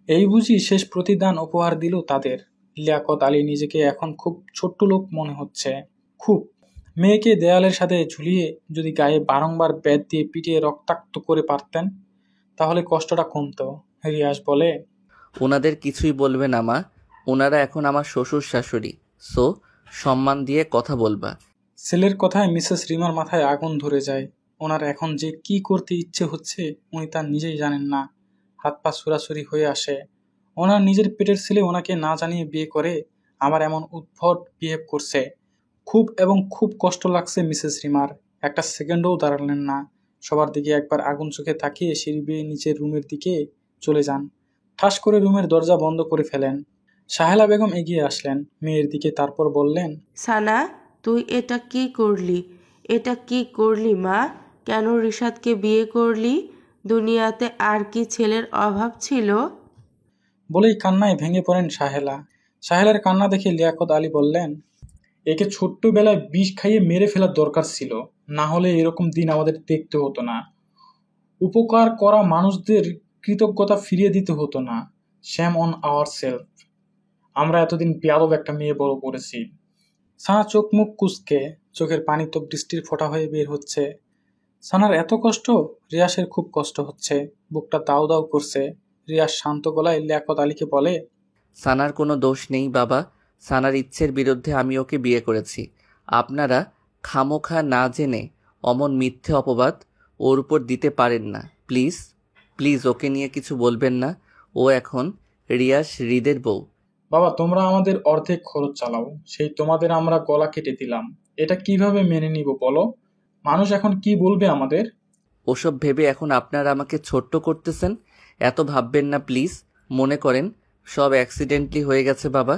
এই বুঝি শেষ প্রতিদান উপহার দিল তাদের। লিয়াকত আলী নিজেকে এখন খুব ছোট্ট লোক মনে হচ্ছে। খুব। মেয়েকে দেয়ালের সাথে ঝুলিয়ে যদি গায়ে বারংবার ব্যাট দিয়ে পিটিয়ে রক্তাক্ত করে পারতেন তাহলে কষ্টটা কমতো। রিয়াজ বলে, ওনাদের কিছুই বলবে না মা, ওনারা এখন আমার শ্বশুর শাশুড়ি। সো সম্মান দিয়ে কথা বলবা। ছেলের কথায় মিসেস রিমার মাথায় আগুন ধরে যায়। ওনার এখন যে কি করতে ইচ্ছে হচ্ছে উনি তা নিজেই জানেন না। হাত পা ছুড়াছুড়ি হয়ে আসে। ওনার নিজের পেটের ছেলে ওনাকে না জানিয়ে বিয়ে করে আবার এমন উদ্ভট বিহেভ করছে। খুব এবং খুব কষ্ট লাগছে মিসেস রিমার। একটা সেকেন্ডও দাঁড়ালেন না। সবার দিকে একবার আগুন চোখে তাকিয়ে সিঁড়ি বেয়ে নিচের রুমের দিকে চলে যান। ঠাস করে রুমের দরজা বন্ধ করে ফেলেন। সাহেলা বেগম এগিয়ে আসলেন মেয়ের দিকে, তারপর বললেন, সানা, তুই এটা কি করলি? এটা কি করলি মা? কেন রিশাদকে বিয়ে করলি? দুনিয়াতে আর কি ছেলের অভাব ছিল? বলেই কান্নায় ভেঙে পড়েন সাহেলা। সাহেলার কান্না দেখে লিয়াকত আলী বললেন, একে ছোট্টবেলায় বিষ খাইয়ে মেরে ফেলার দরকার ছিল, না হলে এরকম দিন আমাদের দেখতে হতো না। উপকার করা মানুষদের কৃতজ্ঞতা ফিরিয়ে দিতে হতো না। শ্যাম অন আওয়ার সেলফ। আমরা এতদিন বেয়াদব একটা মেয়ে বড় করেছি। সানা চোখ মুখ কুঁচকে, চোখের পানি তো বৃষ্টির ফোঁটা হয়ে বের হচ্ছে। সানার এত কষ্ট, রিয়াসের খুব কষ্ট হচ্ছে। বুকটা দাউ দাউ করছে। রিয়াস শান্ত গলায় লিয়াকত আলীকে বলে, সানার কোনো দোষ নেই বাবা, সানার ইচ্ছের বিরুদ্ধে আমি ওকে বিয়ে করেছি। আপনারা খামোখা না জেনে অমন মিথ্যে অপবাদ ওর উপর দিতে পারেন না। প্লিজ প্লিজ ওকে নিয়ে কিছু বলবেন না। ও এখন রিয়াস হৃদের বউ। বাবা তোমরা আমাদের অর্ধেক খরচ চালাও, সেই তোমাদের আমরা গলা কেটে দিলাম। এটা কিভাবে মেনে নিব বলো? মানুষ এখন কি বলবে আমাদের? ওসব ভেবে এখন আপনারা আমাকে ছোট্ট করতেছেন। এত ভাববেন না প্লিজ। মনে করেন সব অ্যাক্সিডেন্টলি হয়ে গেছে বাবা।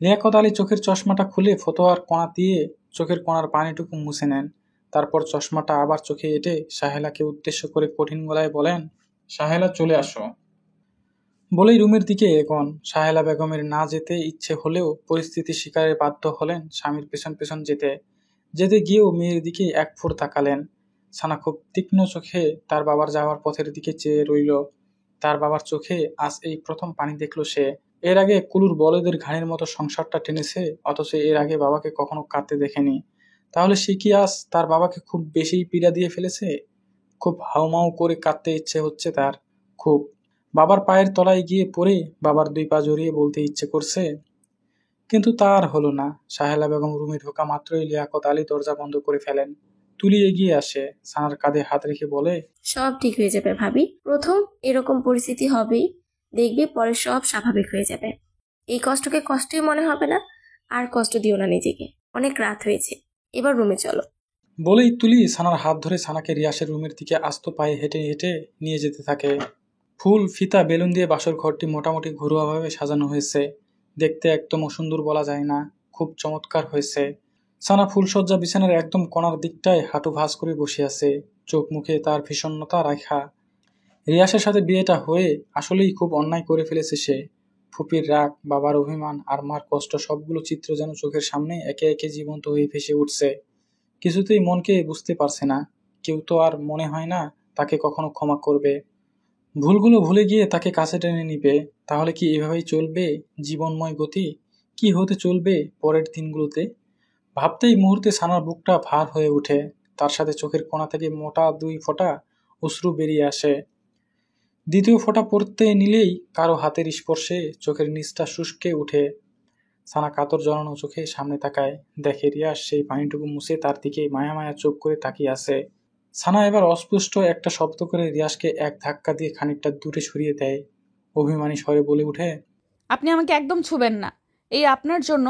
লিয়াকত আলী চোখের চশমাটা খুলে ফতোয়ার কোণা দিয়ে চোখের কোণার পানিটুকু মুছে নেন। তারপর চশমাটা আবার চোখে এঁটে সাহেলাকে উদ্দেশ্য করে কঠিন গলায় বলেন, সাহেলা চলে আসো। বলেই রুমের দিকে এগোন। সাহেলা বেগমের না যেতে ইচ্ছে হলেও পরিস্থিতি শিকারে বাধ্য হলেন স্বামীর পেছন পেছন যেতে। যেতে গিয়েও মেয়ের দিকে এক ফোঁড় তাকালেন। সানা খুব তীক্ষ্ণ চোখে তার বাবার যাওয়ার পথের দিকে চেয়ে রইল। তার বাবার চোখে আজ এই প্রথম পানি দেখল সে। এর আগে কুলুর বলদের ঘাড়ের মতো সংসারটা টেনেছে, অথচ এর আগে বাবাকে কখনো কাঁদতে দেখেনি। তাহলে সে কি আজ তার বাবাকে খুব বেশিই পীড়া দিয়ে ফেলেছে? খুব হাউমাউ করে কাঁদতে ইচ্ছে হচ্ছে তার, খুব। বাবার পায়ের তলায় গিয়ে পড়ে বাবার দুই পা জড়িয়ে বলতে ইচ্ছে করছে, কিন্তু তা আর হলো না। সাহেলা বেগম রুমে ঢোকা মাত্রই লিয়াকত আলী দরজা বন্ধ করে ফেলেন। তুলি এগিয়ে আসে, সানার কাঁধে হাত রেখে বলে, সব ঠিক হয়ে যাবে ভাবি। প্রথম এরকম পরিস্থিতি হবেই, দেখবে পরে সব স্বাভাবিক হয়ে যাবে। এই কষ্টকে কষ্টই মনে হবে না। আর কষ্ট দিও না নিজেকে। অনেক রাত হয়েছে, এবার রুমে চলো। বলেই তুলি সানার হাত ধরে সানাকে রিয়াসের রুমের দিকে আস্ত পায়ে হেঁটে হেঁটে নিয়ে যেতে থাকে। ফুল, ফিতা, বেলুন দিয়ে বাসর ঘরটি মোটামুটি ঘরোয়াভাবে সাজানো হয়েছে। দেখতে একদম অসুন্দর বলা যায় না, খুব চমৎকার হয়েছে। সানা ফুলসজ্জা বিছানার একদম কোণার দিকটায় হাঁটু ভাঁজ করে বসে আছে, চোখ মুখে তার ভীষণতা রাখা। রিয়াসের সাথে বিয়েটা হয়ে আসলেই খুব অন্যায় করে ফেলেছে সে। ফুপির রাগ, বাবার অভিমান আর মার কষ্ট সবগুলো চিত্র যেন চোখের সামনে একে একে জীবন্ত হয়ে ভেসে উঠছে। কিছুতেই মনকে বুঝতে পারছে না। কেউ তো আর মনে হয় না তাকে কখনো ক্ষমা করবে। ভুলগুলো ভুলে গিয়ে তাকে কাছে টেনে নিবে। তাহলে কি এভাবেই চলবে জীবনময় গতি? কি হতে চলবে পরের দিনগুলোতে? ভাবতেই মুহূর্তে সানার বুকটা ভার হয়ে ওঠে। তার সাথে চোখের কোণা থেকে মোটা দুই ফোঁটা অশ্রু বেরিয়ে আসে। দ্বিতীয় ফোঁটা পড়তে নিলেই কারো হাতের স্পর্শে চোখের নিচটা শুষ্কে উঠে। সানা কাতর জড়ানো চোখে সামনে তাকায়, দেখে রিয়াজ সেই পানিটুকু মুছে তার দিকে মায়া মায়া চোখ করে তাকিয়ে আছে। সানা এবার অস্পষ্ট একটা শব্দ করে রিয়াজকে এক ধাক্কা দিয়ে খানিকটা দূরে সরিয়ে দেয়। অভিমানী স্বরে বলে উঠে, আপনি আমাকে একদম ছুবেন না। এই আপনার জন্য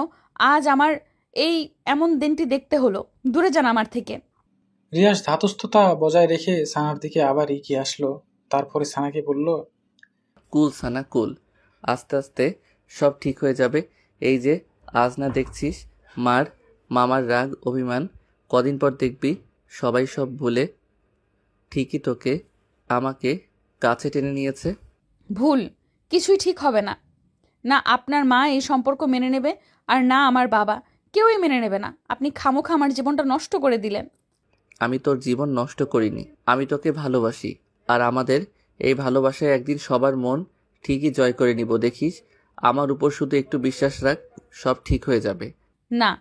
আজ আমার এই এমন দিনটি দেখতে হলো। দূরে যান আমার থেকে। রিয়াজ ধাতস্থতা বজায় রেখে সানার দিকে আবার এগিয়ে আসলো। তারপরে সানাকে বলল, কুল সানা কুল, আস্তে আস্তে সব ঠিক হয়ে যাবে। এই যে আজ না দেখছিস মামার রাগ অভিমান, কদিন পর দেখবি সবাই সব ভুলে ঠিকই তোকে আমাকে কাছে টেনে নিয়েছে। ভুল কিছুই ঠিক হবে না। না আপনার মা এই সম্পর্ক মেনে নেবে, আর না আমার বাবা, কেউই মেনে নেবে না। আপনি খামোখা আমার জীবনটা নষ্ট করে দিলেন। আমি তোর জীবন নষ্ট করিনি, আমি তোকে ভালোবাসি। আর আমাদের এই ভালোবাসায় একদিন সবার মন ঠিকই জয় করে নিব, দেখিস। আমার উপর শুধু একটু বিশ্বাস রাখ, সব ঠিক হয়ে যাবে। না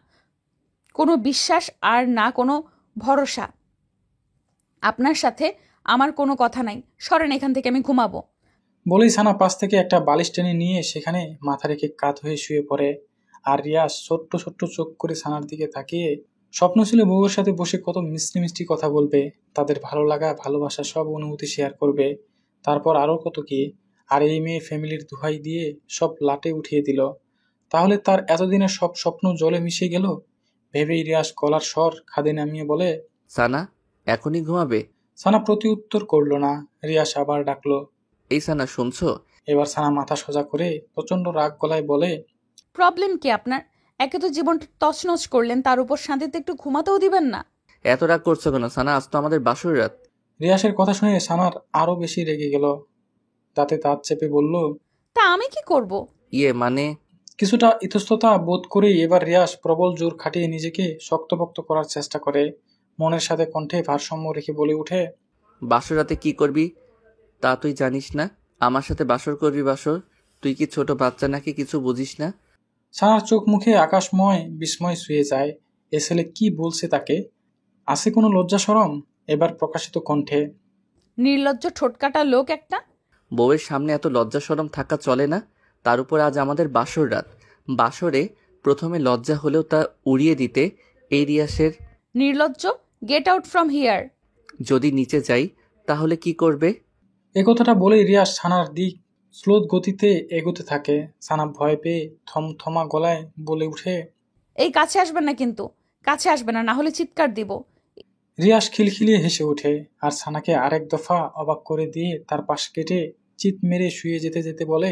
কোনো বিশ্বাস আর না কোনো ভরসা। আপনার সাথে আমার কোনো কথা নাই। সরেন এখান থেকে, আমি ঘুমাবো। বলেই সানা পাশ থেকে একটা বালিশ টেনে নিয়ে সেখানে মাথা রেখে কাত হয়ে শুয়ে পড়ে। আর রিয়াজ ছোট্ট ছোট্ট চোখ করে সানার দিকে তাকিয়ে স্বপ্ন ছিল বউয়ের সাথে বসে কত মিষ্টি মিষ্টি কথা বলবে, তাদের ভালো লাগা ভালোবাসা সব অনুভূতি শেয়ার করবে, তারপর আরও কত কি। আর এই মেয়ে ফ্যামিলির দোহাই দিয়ে সব লাটে উঠিয়ে দিল। তাহলে তার এতদিনের সব স্বপ্ন জলে মিশে গেল। ভেবেই রিয়াজ গলার স্বর খাদে নামিয়ে বলে, সানা এখনই ঘুমাবে? সানা প্রতি উত্তর করলো না। রিয়াজ আবার ডাকলো, এই সানা শুনছো? এবার সানা মাথা সোজা করে প্রচন্ড রাগ গলায় বলে, প্রবলেম কি আপনার? একে তো জীবনটা তছনছ করলেন, তার উপর শান্তিতে একটু ঘুমাতেও দিবেন না। এত রাগ করছো কেন সানা? আজ তো আমাদের বাসর রাত। রিয়াসের কথা শুনে সানার আরো বেশি রেগে গেল। দাঁতে দাঁত চেপে বলল, তা আমি কি করব? মানে? কিছুটা ইতস্ততা বোধ করেই এবার রিয়াস প্রবল জোর খাটিয়ে নিজেকে শক্তপোক্ত করার চেষ্টা করে। মনের সাথে কণ্ঠে ভারসাম্য রেখে বলে উঠে, বাসর রাতে কি করবি তা তুই জানিস না? আমার সাথে বাসর করবি বাসর? তুই কি ছোট বাচ্চা নাকি কিছু বুঝিস না? সানার চোখ মুখে আকাশময় বিস্ময় শুয়ে যায়। এ ছেলে কি বলছে তাকে? আছে কোনো লজ্জা শরম? এবার প্রকাশিত কণ্ঠে, নির্লজ্জ ঠোঁটকাটা লোক একটা। বউয়ের সামনে এত লজ্জা শরম থাকা চলে না। তার উপর আজ আমাদের বাসর রাত। বাসরে প্রথমে লজ্জা হলেও তা উড়িয়ে দিতে এই রিয়াসের। নির্লজ্জ, গেট আউট ফ্রম হিয়ার। যদি নিচে যাই তাহলে কি করবে? এ কথাটা বলেই রিয়াস সানার দিক স্লোত গতিতে এগোতে থাকে। সানা ভয় পেয়ে থমথমা গলায় বলে উঠে, এই কাছে আসবেন না কিন্তু, কাছে আসবেন না, না হলে চিৎকার দিব। রিয়াস খিলখিলিয়ে হেসে ওঠে আর সানাকে আরেক দফা অবাক করে দিয়ে তার পাশ কেটে চিৎ মেরে শুয়ে যেতে যেতে বলে,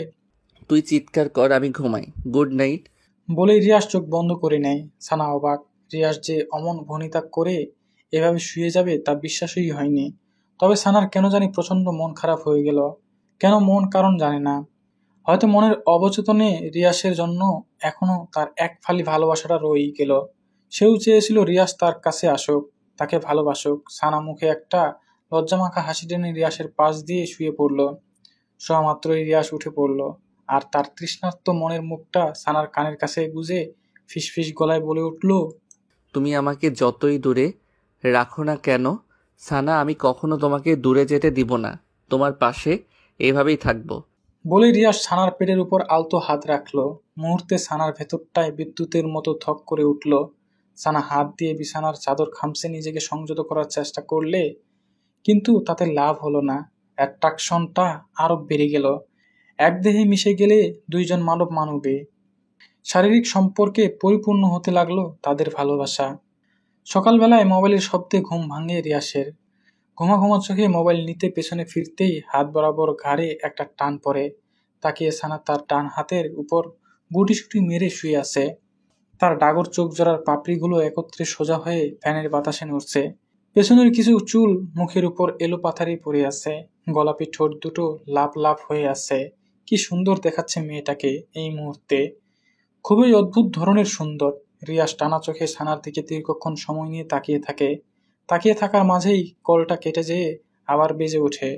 তুই চিৎকার কর, আমি ঘুমাই। Good night. বলেই রিয়াস চোখ বন্ধ করে নেয়। সানা অবাক। রিয়াস যে অমন ভনিতা করে এভাবে শুয়ে যাবে তা বিশ্বাসই হয়নি। তবে সানার কেন জানি প্রচন্ড মন খারাপ হয়ে গেল। কেন মন কারণ জানে না। হয়তো মনের অবচেতনে রিয়াসের জন্য এখনো তার এক ফালি ভালোবাসাটা রয়েই গেল। সেও চেয়েছিল রিয়াস তার কাছে আসুক, তাকে ভালোবাসুক। সানা মুখে একটা লজ্জামাখা হাসি টেনে রিয়াসের পাশ দিয়ে শুয়ে পড়ল। শোয়ামাত্রই রিয়াস উঠে পড়ল আর তার তৃষ্ণার্ত মনের মুখটা সানার কানের কাছে গুজে ফিসফিস গলায় বলে উঠল, তুমি আমাকে যতই দূরে রাখো না কেন সানা, আমি কখনো তোমাকে দূরে যেতে দিব না। তোমার পাশে এভাবেই থাকবো। বলে রিয়াস সানার পেটের উপর আলতো হাত রাখল। মুহূর্তে সানার ভেতরটায় বিদ্যুতের মতো থক করে উঠল। সানা হাত দিয়ে বিছানার চাদর খামচে নিজেকে সংযত করার চেষ্টা করলে, কিন্তু তাতে লাভ হলো না। অ্যাট্রাকশনটা আরো বেড়ে গেল। এক দেহে মিশে গেলে দুইজন মানব মানবে। শারীরিক সম্পর্কে পরিপূর্ণ হতে লাগলো তাদের ভালোবাসা। সকালবেলায় মোবাইলের শব্দে ঘুম ভাঙে রিয়াসের। ঘুমা ঘুমা চোখে মোবাইল নিতে পেছনে ফিরতেই হাত বরাবর ঘাড়ে একটা টান পড়ে। তাকিয়ে সানা তার ডান হাতের উপর গুটিসুটি মেরে শুয়ে আছে। তার ডাগর চোখ জোড়ার পাপড়িগুলো একত্রে সোজা হয়ে ফ্যানের বাতাসে নড়ছে। পেছনের কিছু চুল মুখের উপর এলো পাথারি পড়ে আছে। গোলাপি ঠোঁট দুটো লাভ লাভ হয়ে আছে। কি সুন্দর দেখাচ্ছে মেয়েটাকে এই মুহূর্তে। খুবই অদ্ভুত ধরনের সুন্দর। রিয়াস টানা চোখে সানার দিকে দীর্ঘক্ষণ সময় নিয়ে তাকিয়ে থাকে। তাকিয়ে থাকার মাঝেই কলটা কেটে যেয়ে আবার বেজে ওঠে।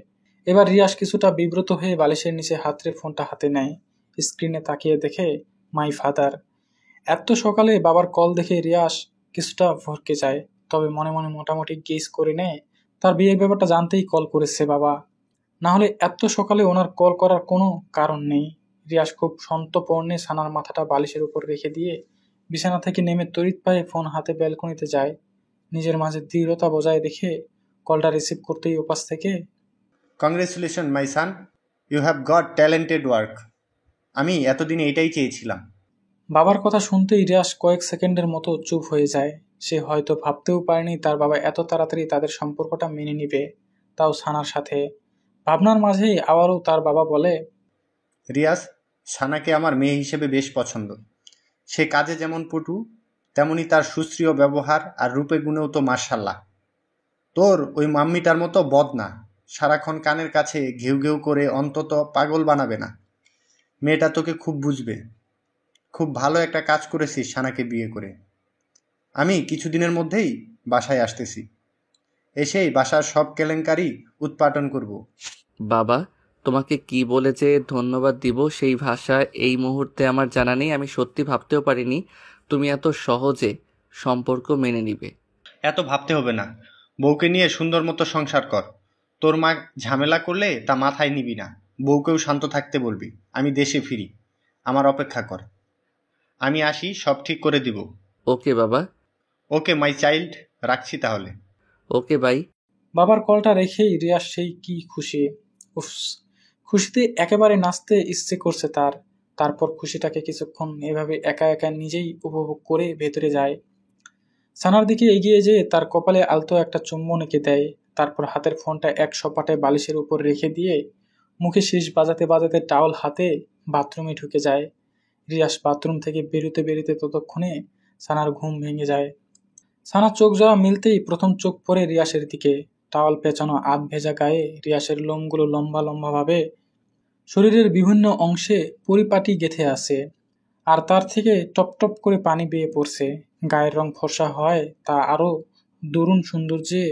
এবার রিয়াস কিছুটা বিব্রত হয়ে বালিশের নিচে হাতরে ফোনটা হাতে নেয়। স্ক্রিনে তাকিয়ে দেখে মাই ফাদার। এত সকালে বাবার কল দেখে রিয়াস কিছুটা ভরকে যায়, তবে মনে মনে মোটামুটি গেস করে নেয় তার বিয়ের ব্যাপারটা জানতেই কল করেছে বাবা। না হলে এত সকালে ওনার কল করার কোনো কারণ নেই। রিয়াজ খুব সন্তর্পণে সানার মাথাটা বালিশের উপর রেখে দিয়ে বিছানা থেকে নেমে তড়িৎ পায়ে ফোন হাতে ব্যালকনিতে যায়। নিজের মাঝে দৃঢ়তা বজায় রেখে কলটা রিসিভ করতেই ওপাশ থেকে, congratulation my son, you have got talented work. আমি এতদিন এটাই চেয়েছিলাম। বাবার কথা শুনতেই রিয়াজ কয়েক সেকেন্ডের মতো চুপ হয়ে যায়। সে হয়তো ভাবতেও পারেনি তার বাবা এত তাড়াতাড়ি তাদের সম্পর্কটা মেনে নিবে, তাও সানার সাথে। ভাবনার মাঝেই আবারও তার বাবা বলে, রিয়াজ, সানাকে আমার মেয়ে হিসেবে বেশ পছন্দ। সে কাজে যেমন পটু, তেমনি তার সুশ্রীয় ব্যবহার আর রূপে গুণেও তো মার্শাল্লাহ। তোর ওই মাম্মিটার মতো বদ না, সারাক্ষণ কানের কাছে ঘেউ ঘেউ করে অন্তত পাগল বানাবে না। মেয়েটা তোকে খুব বুঝবে। খুব ভালো একটা কাজ করেছিস সানাকে বিয়ে করে। আমি কিছুদিনের মধ্যেই বাসায় আসতেছি, এসেই বাসার সব কেলেঙ্কারি উৎপাটন করব। বাবা, তোমাকে কি বলে যে ধন্যবাদ দিব সেই ভাষা এই মুহূর্তে আমার জানা নেই। আমি সত্যি ভাবতেও পারিনি তুমি এত সহজে সম্পর্ক মেনে নিবে। এত ভাবতে হবে না, বউকে নিয়ে সুন্দর মতো সংসার কর। তোর মা ঝামেলা করলে তা মাথায় নিবি না, বউকেও শান্ত থাকতে বলবি। আমি দেশে ফিরি, আমার অপেক্ষা কর। আমি আসি, সব ঠিক করে দিব। ওকে বাবা। ওকে মাই চাইল্ড, রাখছি তাহলে। Okay bye. বাবার কলটা রেখেই রিয়াজ সেই কি খুশি। উফ, খুশিতে একেবারে নাচতে ইচ্ছে করছে তার। তারপর খুশিটাকে কিছুক্ষণ এভাবে একা একা নিজেই উপভোগ করে ভেতরে যায়। সানার দিকে এগিয়ে যেয়ে তার কপালে আলতো একটা চুম্বন এঁকে দেয়। তারপর হাতের ফোনটা এক সপাটে বালিশের উপর রেখে দিয়ে মুখে শীষ বাজাতে বাজাতে টাওয়াল হাতে বাথরুমে ঢুকে যায়। রিয়াস বাথরুম থেকে বেরোতে বেরোতে ততক্ষণে সানার ঘুম ভেঙে যায়। সানার চোখ জোড়া মিলতেই প্রথম চোখ পড়ে রিয়াসের দিকে। টাওয়াল পেঁচানো আধ ভেজা গায়ে রিয়াসের লোমগুলো লম্বা লম্বা ভাবে শরীরের বিভিন্ন অংশে পরিপাটি গেঁথে আছে, আর তার থেকে টপ টপ করে পানি বেয়ে পড়ছে। গায়ের রং ফর্সা হয় তা আরও দরুণ সৌন্দর্যে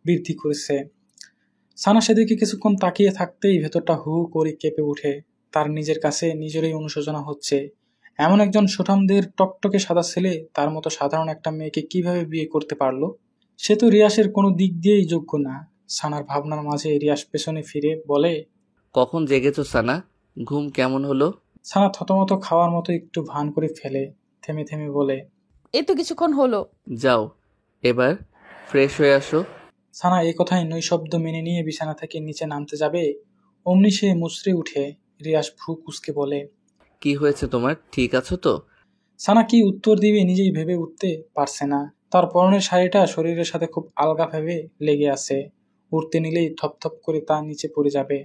বৃদ্ধি করেছে। সানা সেদিকে কিছুক্ষণ তাকিয়ে থাকতেই ভেতরটা হু হু করে কেঁপে ওঠে। তার নিজের কাছে নিজেরই অনুশোচনা হচ্ছে। এমন একজন সুঠামদের টকটকে সাদা ছেলে তার মতো সাধারণ একটা মেয়েকে কিভাবে বিয়ে করতে পারলো? সে তো রিয়াসের কোনো দিক দিয়েই যোগ্য না। সানার ভাবনার মাঝে রিয়াস পেছনে ফিরে বলে, কখন জেগেছো সানা? ঘুম কেমন হলো? সানা থতমত খাওয়ার মতো একটু ভান করে ফেলে, থেমে থেমে বলে, এই তো কিছুক্ষণ হলো। যাও এবার ফ্রেশ হয়ে আসো। সানা এই কথায় নৈশব্দ মেনে নিয়ে বিছানা থেকে নিচে নামতে যাবে, অমনি সে মুচড়ে উঠে। রিয়াস ভ্রু কুঁচকে বলে, কি হয়েছে তোমার? ঠিক আছো তো? সানা কি উত্তর দিবে নিজেই ভেবে উঠতে পারছে না। তার পরনের শাড়িটা শরীরের সাথে খুব আলগা ভেবে লেগে আছে। উঠতে নিলেই থপথপ করে তা নিচে পড়ে যাবে।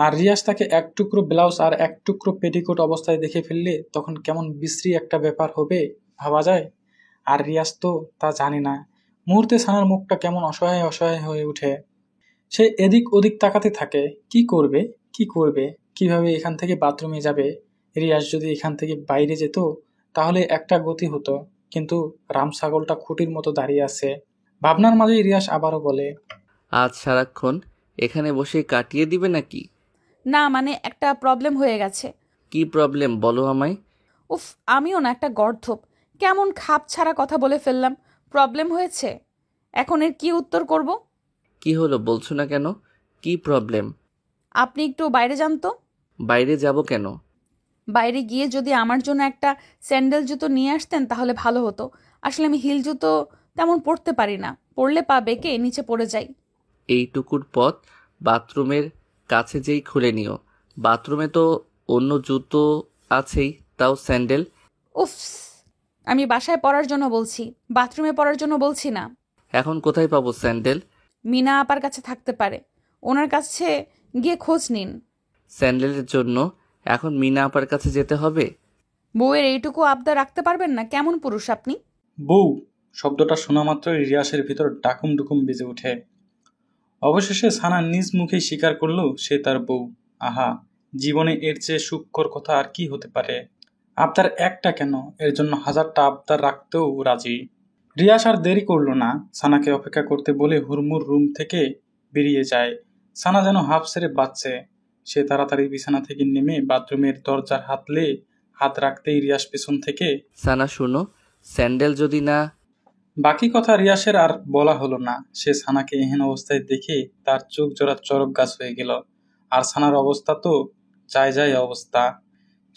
আর রিয়াজ তাকে এক টুকরো ব্লাউজ আর এক টুকরো পেটিকোট অবস্থায় দেখে ফেললে তখন কেমন বিশ্রী একটা ব্যাপার হবে ভাবা যায়। আর রিয়াজ তো তা জানে না। মুহূর্তে সানার মুখটা কেমন অসহায় অসহায় হয়ে ওঠে। সে এদিক ওদিক তাকাতে থাকে। কি করবে, কি করবে, কিভাবে এখান থেকে বাথরুমে যাবে? রিয়াজ যদি এখান থেকে বাইরে যেত তাহলে একটা গতি হতো, কিন্তু রাম ছাগলটা খুঁটির মতো দাঁড়িয়ে আছে। ভাবনার মাঝেই রিয়াজ আবারও বলে, আজ সারাক্ষণ এখানে বসে কাটিয়ে দিবে নাকি? না মানে একটা প্রবলেম হয়ে গেছে। কি প্রবলেম বলো আমায়? উফ, আমিও না একটা গর্ধপ, কেমন খাপ ছাড়া কথা বলে ফেললাম। প্রবলেম হয়েছে, এখন এর কি উত্তর করব? কি হলো বলছো না কেন? কি প্রবলেম? আপনি একটু বাইরে যান তো। বাইরে যাব কেন? বাইরে গিয়ে যদি আমার জন্য একটা স্যান্ডেল জুতো নিয়ে আসতেন তাহলে ভালো হতো। আসলে আমি হিল জুতো তেমন পরতে পারি না, পরলে পা বেঁকে নিচে পড়ে যাই। এইটুকুর পথ বাথরুমের কাছে যেই খুলে নিও। বাথরুমে তো অন্য জুতো আছেই, তাও স্যান্ডেল? উফ, আমি বাসায় পরার জন্য বলছি, বাথরুমে পরার জন্য বলছি না। এখন কোথায় পাবো স্যান্ডেল? মিনা আপার কাছে থাকতে পারে, ওনার কাছে গিয়ে খোঁজ নিন। স্যান্ডেলের জন্য এখন মিনা আপার কাছে যেতে হবে? বউয়ের এইটুকু আবদার রাখতে পারবেন না? কেমন পুরুষ আপনি? বউ শব্দটা শোনা মাত্রই রিয়াসের ভিতর ডাকুম ডুকুম বেজে ওঠে। অবশেষে সানা নিজ মুখেই স্বীকার করলো সে তার বউ। আহা, জীবনে এর চেয়ে সুখকর কথা আর কি হতে পারে? আবদার একটা কেন, এর জন্য হাজারটা আবদার রাখতেও রাজি। রিয়াস আর দেরি করলো না, সানাকে অপেক্ষা করতে বলে হুড়মুড় রুম থেকে বেরিয়ে যায়। সানা যেন হাঁফ ছেড়ে বাঁচছে। সে তাড়াতাড়ি বিছানা থেকে নেমে বাথরুমের দরজার হাত রাখতেই রিয়াস পেছন থেকে, সানা শুনো, স্যান্ডেল যদি না। বাকি কথা রিয়াসের আর বলা হলো না। সে সানাকে এহেন অবস্থায় দেখে তার চোখ জোড়া চরক গাছ হয়ে গেল। আর সানার অবস্থা তো যায় যায় অবস্থা।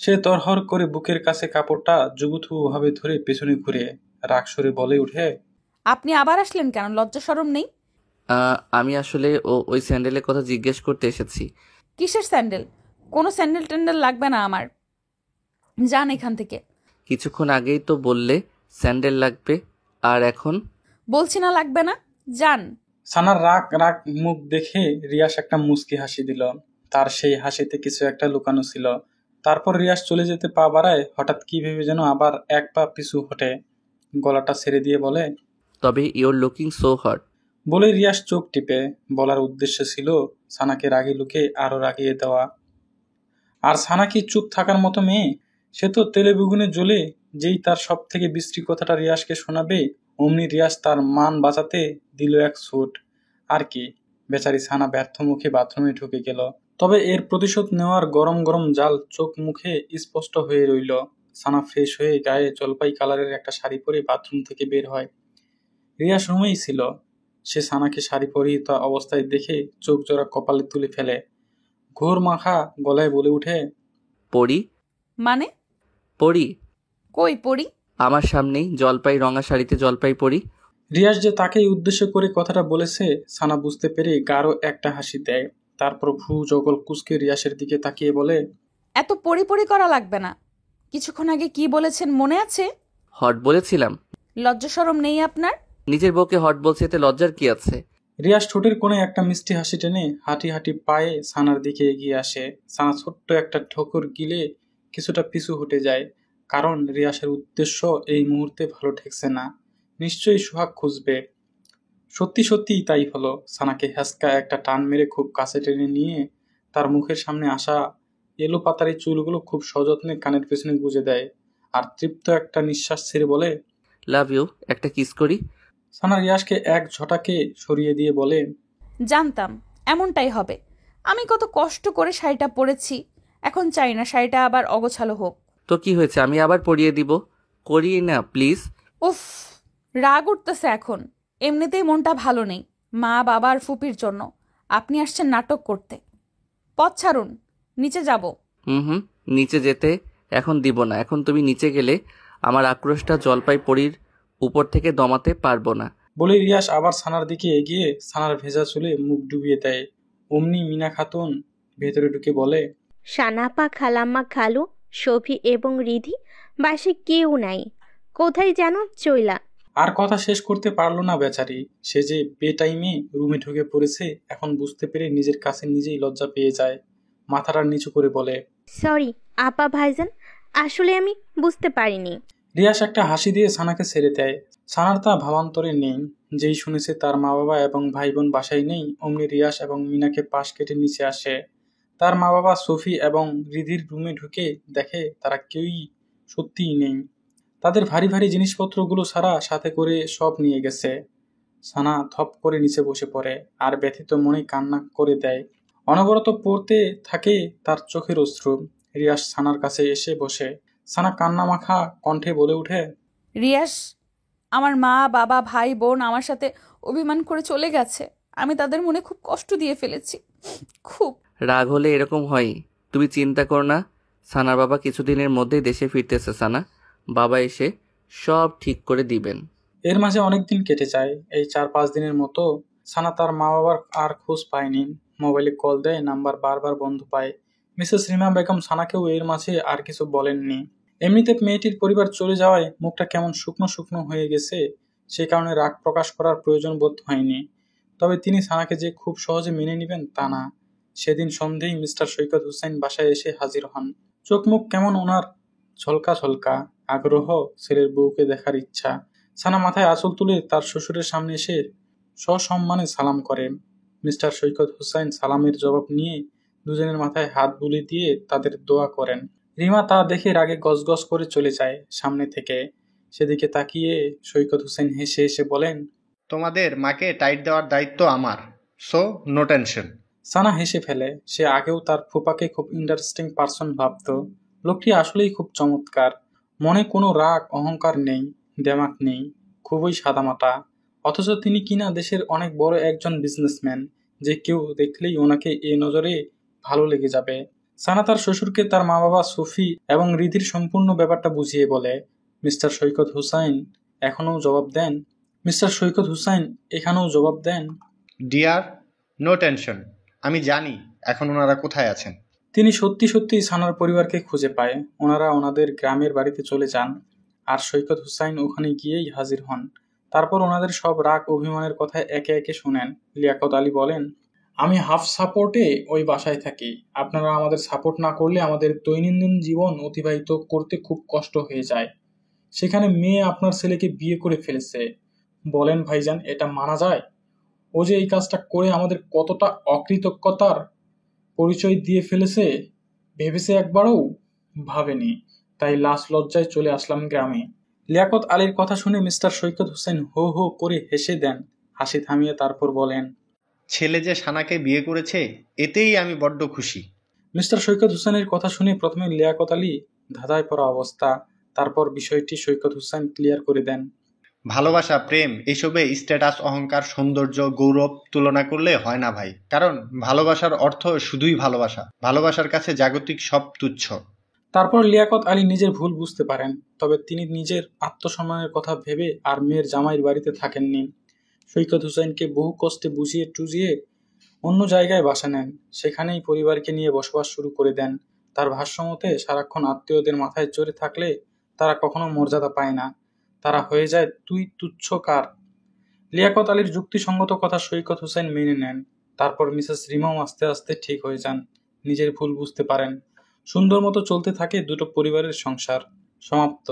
সে তরহর করে বুকের কাছে কাপড়টা জুবুথুবুভাবে ধরে পেছনে ঘুরে রাগ সরে বলে উঠে, আপনি আবার আসলেন কেন? লজ্জা শরম নেই? আমি আসলে ওই স্যান্ডেলের কথা জিজ্ঞেস করতে এসেছি। কিসের স্যান্ডেল? কোনো স্যান্ডেল ট্যান্ডেল লাগবে না আমার, যান এখান থেকে। কিছুক্ষণ আগেই তো বললে স্যান্ডেল লাগবে, আর এখন? বলছি না লাগবে না, যান। সানার রাগ রাগ মুখ দেখে রিয়াস একটা মুচকি হাসি দিল। তার সেই হাসিতে কিছু একটা লুকানো ছিল। তারপর রিয়াস চলে যেতে পা বাড়ায়, হঠাৎ কি ভেবে যেন আবার এক পা পিছু হটে, গলাটা ছেড়ে দিয়ে বলে, তবে ইউর লুকিং সো হট। বলে রিয়াস চোখ টিপে বলার উদ্দেশ্য ছিল সানাকে রাগি লুকে আরো রাগিয়ে দেওয়া। আর সানা কি চুপ থাকার মতো মেয়ে? সে তো তেলে বেগুনে জ্বলে যেই তার সব থেকে বিশ্রী কথাটা রিয়াসকে শোনাবে অমনি রিয়াস তার মান বাঁচাতে দিল এক ছুট। আর কি, বেচারি সানা ব্যর্থ মুখে বাথরুমে ঢুকে গেল। তবে এর প্রতিশোধ নেওয়ার গরম গরম জাল চোখ মুখে স্পষ্ট হয়ে রইল। সানা ফ্রেশ হয়ে গায়ে জলপাই কালারের একটা শাড়ি পরে বাথরুম থেকে বের হয়। রিয়াস রুমেই ছিল। সে সানাকে শাড়ি পরিহিত অবস্থায় দেখে চোখ জোড়া কপালে তুলে ফেলে, ঘোর মাখা গলায় বলে উঠে, পরি? মানে? পরি? কই পড়ি? আমার সামনেই জলপাই রঙা শাড়িতে জলপাই পরি। রিয়াস যে তাকেই উদ্দেশ্য করে কথাটা বলেছে সানা বুঝতে পেরে গাঢ় একটা হাসি দেয়। তারপর ভ্রু জগল কুঁচকে রিয়াসের দিকে তাকিয়ে বলে, এত পড়ি পড়ি করা লাগবে না। কিছুক্ষণ আগে কি বলেছেন মনে আছে? হট বলেছিলাম। লজ্জা শরম নেই আপনার? নিজের বউকে হট বলছে, এতে লজ্জার কি আছে? রিয়াস ঠোঁটের কোণে একটা মিষ্টি হাসি টেনে হাঁটি হাঁটি পায়ে সানার দিকে এগিয়ে আসে। সানা ছোট্ট একটা ঠোকর গিলে কিছুটা পিছু হটে যায়, কারণ রিয়াসের উদ্দেশ্য এই মুহূর্তে ভালো ঠেকছে না। নিশ্চয়ই সোহাগ খুঁজবে। সত্যি সত্যিই তাই হলো। সানাকে হ্যাসকা একটা টান মেরে খুব কাছে টেনে নিয়ে তার মুখের সামনে আসা এলো পাতারি চুলগুলো খুব সযত্নে কানের পেছনে গুজে দেয়, আর তৃপ্ত একটা নিঃশ্বাস ছেড়ে বলে, লাভ ইউ, একটা কিস করি। সানা রিয়াসকে এক ঝটাকে সরিয়ে দিয়ে বলে, জানতাম এমনটাই হবে। আমি কত কষ্ট করে শাড়িটা পরেছি, এখন চাই না শাড়িটা আবার অগোছালো হোক। তো কি হয়েছে, আমি আবার পরিয়ে দিব। করিয়ে না প্লিজ। উফ, রাগ উঠতেছে এখন। এমনিতেই মনটা ভালো নেই মা বাবার ফুপির জন্য। আপনি আসছেন নাটক করতে। পথ ছাড়ুন, নিচে যাব। হুম, নিচে যেতে এখন দিব না। এখন তুমি নিচে গেলে আমার আক্রোশটা জলপাই পরির উপর থেকে দমাতে পারবো না। বলে রিয়াস আবার সানার দিকে এগিয়ে সানার ভেজা চুলে মুখ ডুবিয়ে দেয়। অমনি মিনা খাতুন ভেতরে ঢুকে বলে, সানাপা, খালাম্মা, খালু, শফি এবং রিধি বাসে কেউ নাই। কোথায় যেন চইলা। আর কথা শেষ করতে পারলো না বেচারি। সে যে বেটাইমে রুমে ঢুকে পড়েছে এখন বুঝতে পেরে নিজের কাছে নিজেই লজ্জা পেয়ে যায়। মাথাটা নিচু করে বলে, সরি আপা ভাইজান, আসলে আমি বুঝতে পারিনি। রিয়াস একটা হাসি দিয়ে সানাকে ছেড়ে দেয়। সানার তা ভাবান্তরে নেই। যেই শুনেছে তার মা বাবা এবং ভাই বোন বাসায় নেই অমনি রিয়াস এবং মিনাকে পাশ কেটে নিচে আসে। তার মা বাবা সফি এবং রিধির রুমে ঢুকে দেখে তারা কেউই সত্যিই নেই। তাদের ভারী ভারী জিনিসপত্রগুলো সারা সাথে করে সব নিয়ে গেছে। সানা থপ করে নিচে বসে পড়ে আর ব্যথিত মনে কান্না করে দেয়। অনবরত পড়তে থাকে তার চোখের অশ্রু। রিয়াস সানার কাছে এসে বসে। সানা কান্না মাখা কণ্ঠে বলে উঠে, রিয়াস, আমার মা বাবা ভাই বোন আমার সাথে অভিমান করে চলে গেছে। আমি তাদের মনে খুব কষ্ট দিয়ে ফেলেছি, খুব। রাগ হলে এরকম হয়। তুমি চিন্তা করো না, সানার বাবা কিছুদিনের মধ্যেই দেশে ফিরতেছে। সানা বাবা এসে সব ঠিক করে দিবেন। এর মাঝে অনেকদিন কেটে যায়। এই 4-5 দিনের মতো সানা তার মা বাবার আর খোঁজ পায়নি। মোবাইলে কল দেয়, নাম্বার বারবার বন্ধ পায়। মিসেস রিমা বেগম সানাকেও এর মাঝে আর কিছু বলেননি। এমনিতে মেয়েটির পরিবার চলে যাওয়ায় মুখটা কেমন শুকনো শুকনো হয়ে গেছে, সে কারণে রাগ প্রকাশ করার প্রয়োজন বোধ হয়নি। তবে তিনি সানাকে যে খুব সহজে মেনে নেবেন তা না। সেদিন সন্ধেই মিস্টার সৈকত হুসাইন বাসায় এসে হাজির হন। চোখ মুখ কেমন ওনার ঝলকা ঝলকা, আগ্রহ, ছেলের বউকে দেখার ইচ্ছা। সানা মাথায় আঁচল তুলে তার শ্বশুরের সামনে এসে সসম্মানে সালাম করে। মিস্টার সৈকত হুসাইন সালামের জবাব নিয়ে দুজনের মাথায় হাত বুলিয়ে দিয়ে তাদের দোয়া করেন। রিমা তা দেখে রাগে গজগজ করে চলে যায় সামনে থেকে। সেদিকে তাকিয়ে সৈকত হুসাইন হেসে হেসে বলেন, তোমাদের মাকে টাইট দেওয়ার দায়িত্ব আমার, সো নো টেনশন। সানা হেসে ফেলে। সে আগেও তার ফুপাকে খুব ইন্টারেস্টিং পার্সন ভাবত। লোকটি আসলেই খুব চমৎকার। মনে কোনো রাগ অহংকার নেই, দেমাক নেই, খুবই সাদামাটা। অথচ তিনি কিনা দেশের অনেক বড় একজন বিজনেসম্যান, যে কেউ দেখলেই ওনাকে এ নজরে ভালো লেগে যাবে। সানা তার শ্বশুরকে তার মা বাবা সুফি এবং রিধির সম্পূর্ণ ব্যাপারটা বুঝিয়ে বলে। মিস্টার সৈকত হুসাইন এখনও জবাব দেন এখানেও জবাব দেন, ডিয়ার, নো টেনশন, আমি জানি এখন ওনারা কোথায় আছেন। তিনি সত্যি সত্যিই সানার পরিবারকে খুঁজে পায়। ওনারা ওনাদের গ্রামের বাড়িতে চলে যান আর সৈকত হুসাইন ওখানে গিয়েই হাজির হন। তারপর ওনাদের সব রাগ অভিমানের কথা একে একে শোনেন। লিয়াকত আলী বলেন, আমি হাফ সাপোর্টে ওই বাসায় থাকি। আপনারা আমাদের সাপোর্ট না করলে আমাদের দৈনন্দিন জীবন অতিবাহিত করতে খুব কষ্ট হয়ে যায়। সেখানে মেয়ে আপনার ছেলেকে বিয়ে করে ফেলেছে। বলেন ভাইজান, এটা মানা যায়? ও যে এই কাজটা করে আমাদের কতটা অকৃতজ্ঞতার পরিচয় দিয়ে ফেলেছে ভেবেছে একবারও? ভাবেনি। তাই লাশ লজ্জায় চলে আসলাম গ্রামে। লিয়াকত আলীর কথা শুনে মিস্টার সৈকত হোসেন হো হো করে হেসে দেন। হাসি থামিয়ে তারপর বলেন, ছেলে যে সানাকে বিয়ে করেছে এতেই আমি বড্ড খুশি। মিস্টার সৈকত হোসেনের কথা শুনে প্রথমে লিয়াকত আলী ধাঁধায় পড়া অবস্থা, তারপর বিষয়টি সৈকত হোসেন ক্লিয়ার করে দেন। ভালোবাসা, প্রেম এসবে স্ট্যাটাস, অহংকার, সৌন্দর্য, গৌরব তুলনা করলে হয় না ভাই। কারণ ভালোবাসার অর্থ শুধুই ভালোবাসা। ভালোবাসার কাছে জাগতিক সব তুচ্ছ। তারপর লিয়াকত আলী নিজের ভুল বুঝতে পারেন। তবে তিনি নিজের আত্মসম্মানের কথা ভেবে আর মেয়ের জামাইয়ের বাড়িতে থাকেননি। সৈকত হোসেনকে বহু কষ্টে বুঝিয়ে টুজিয়ে অন্য জায়গায় বাসা নেন। সেখানেই পরিবারকে নিয়ে বসবাস শুরু করে দেন। তার ভাষ্যমতে সারাক্ষণ আত্মীয়দের মাথায় চড়ে থাকলে তারা কখনো মর্যাদা পায় না, তারা হয়ে যায় তুই তুচ্ছকার। লিয়াকত আলীর যুক্তিসঙ্গত কথা সৈকত হোসেন মেনে নেন। তারপর মিসেস রিমাও আস্তে আস্তে ঠিক হয়ে যান, নিজের ভুল বুঝতে পারেন। সুন্দর মতো চলতে থাকে দুটো পরিবারের সংসার। সমাপ্ত।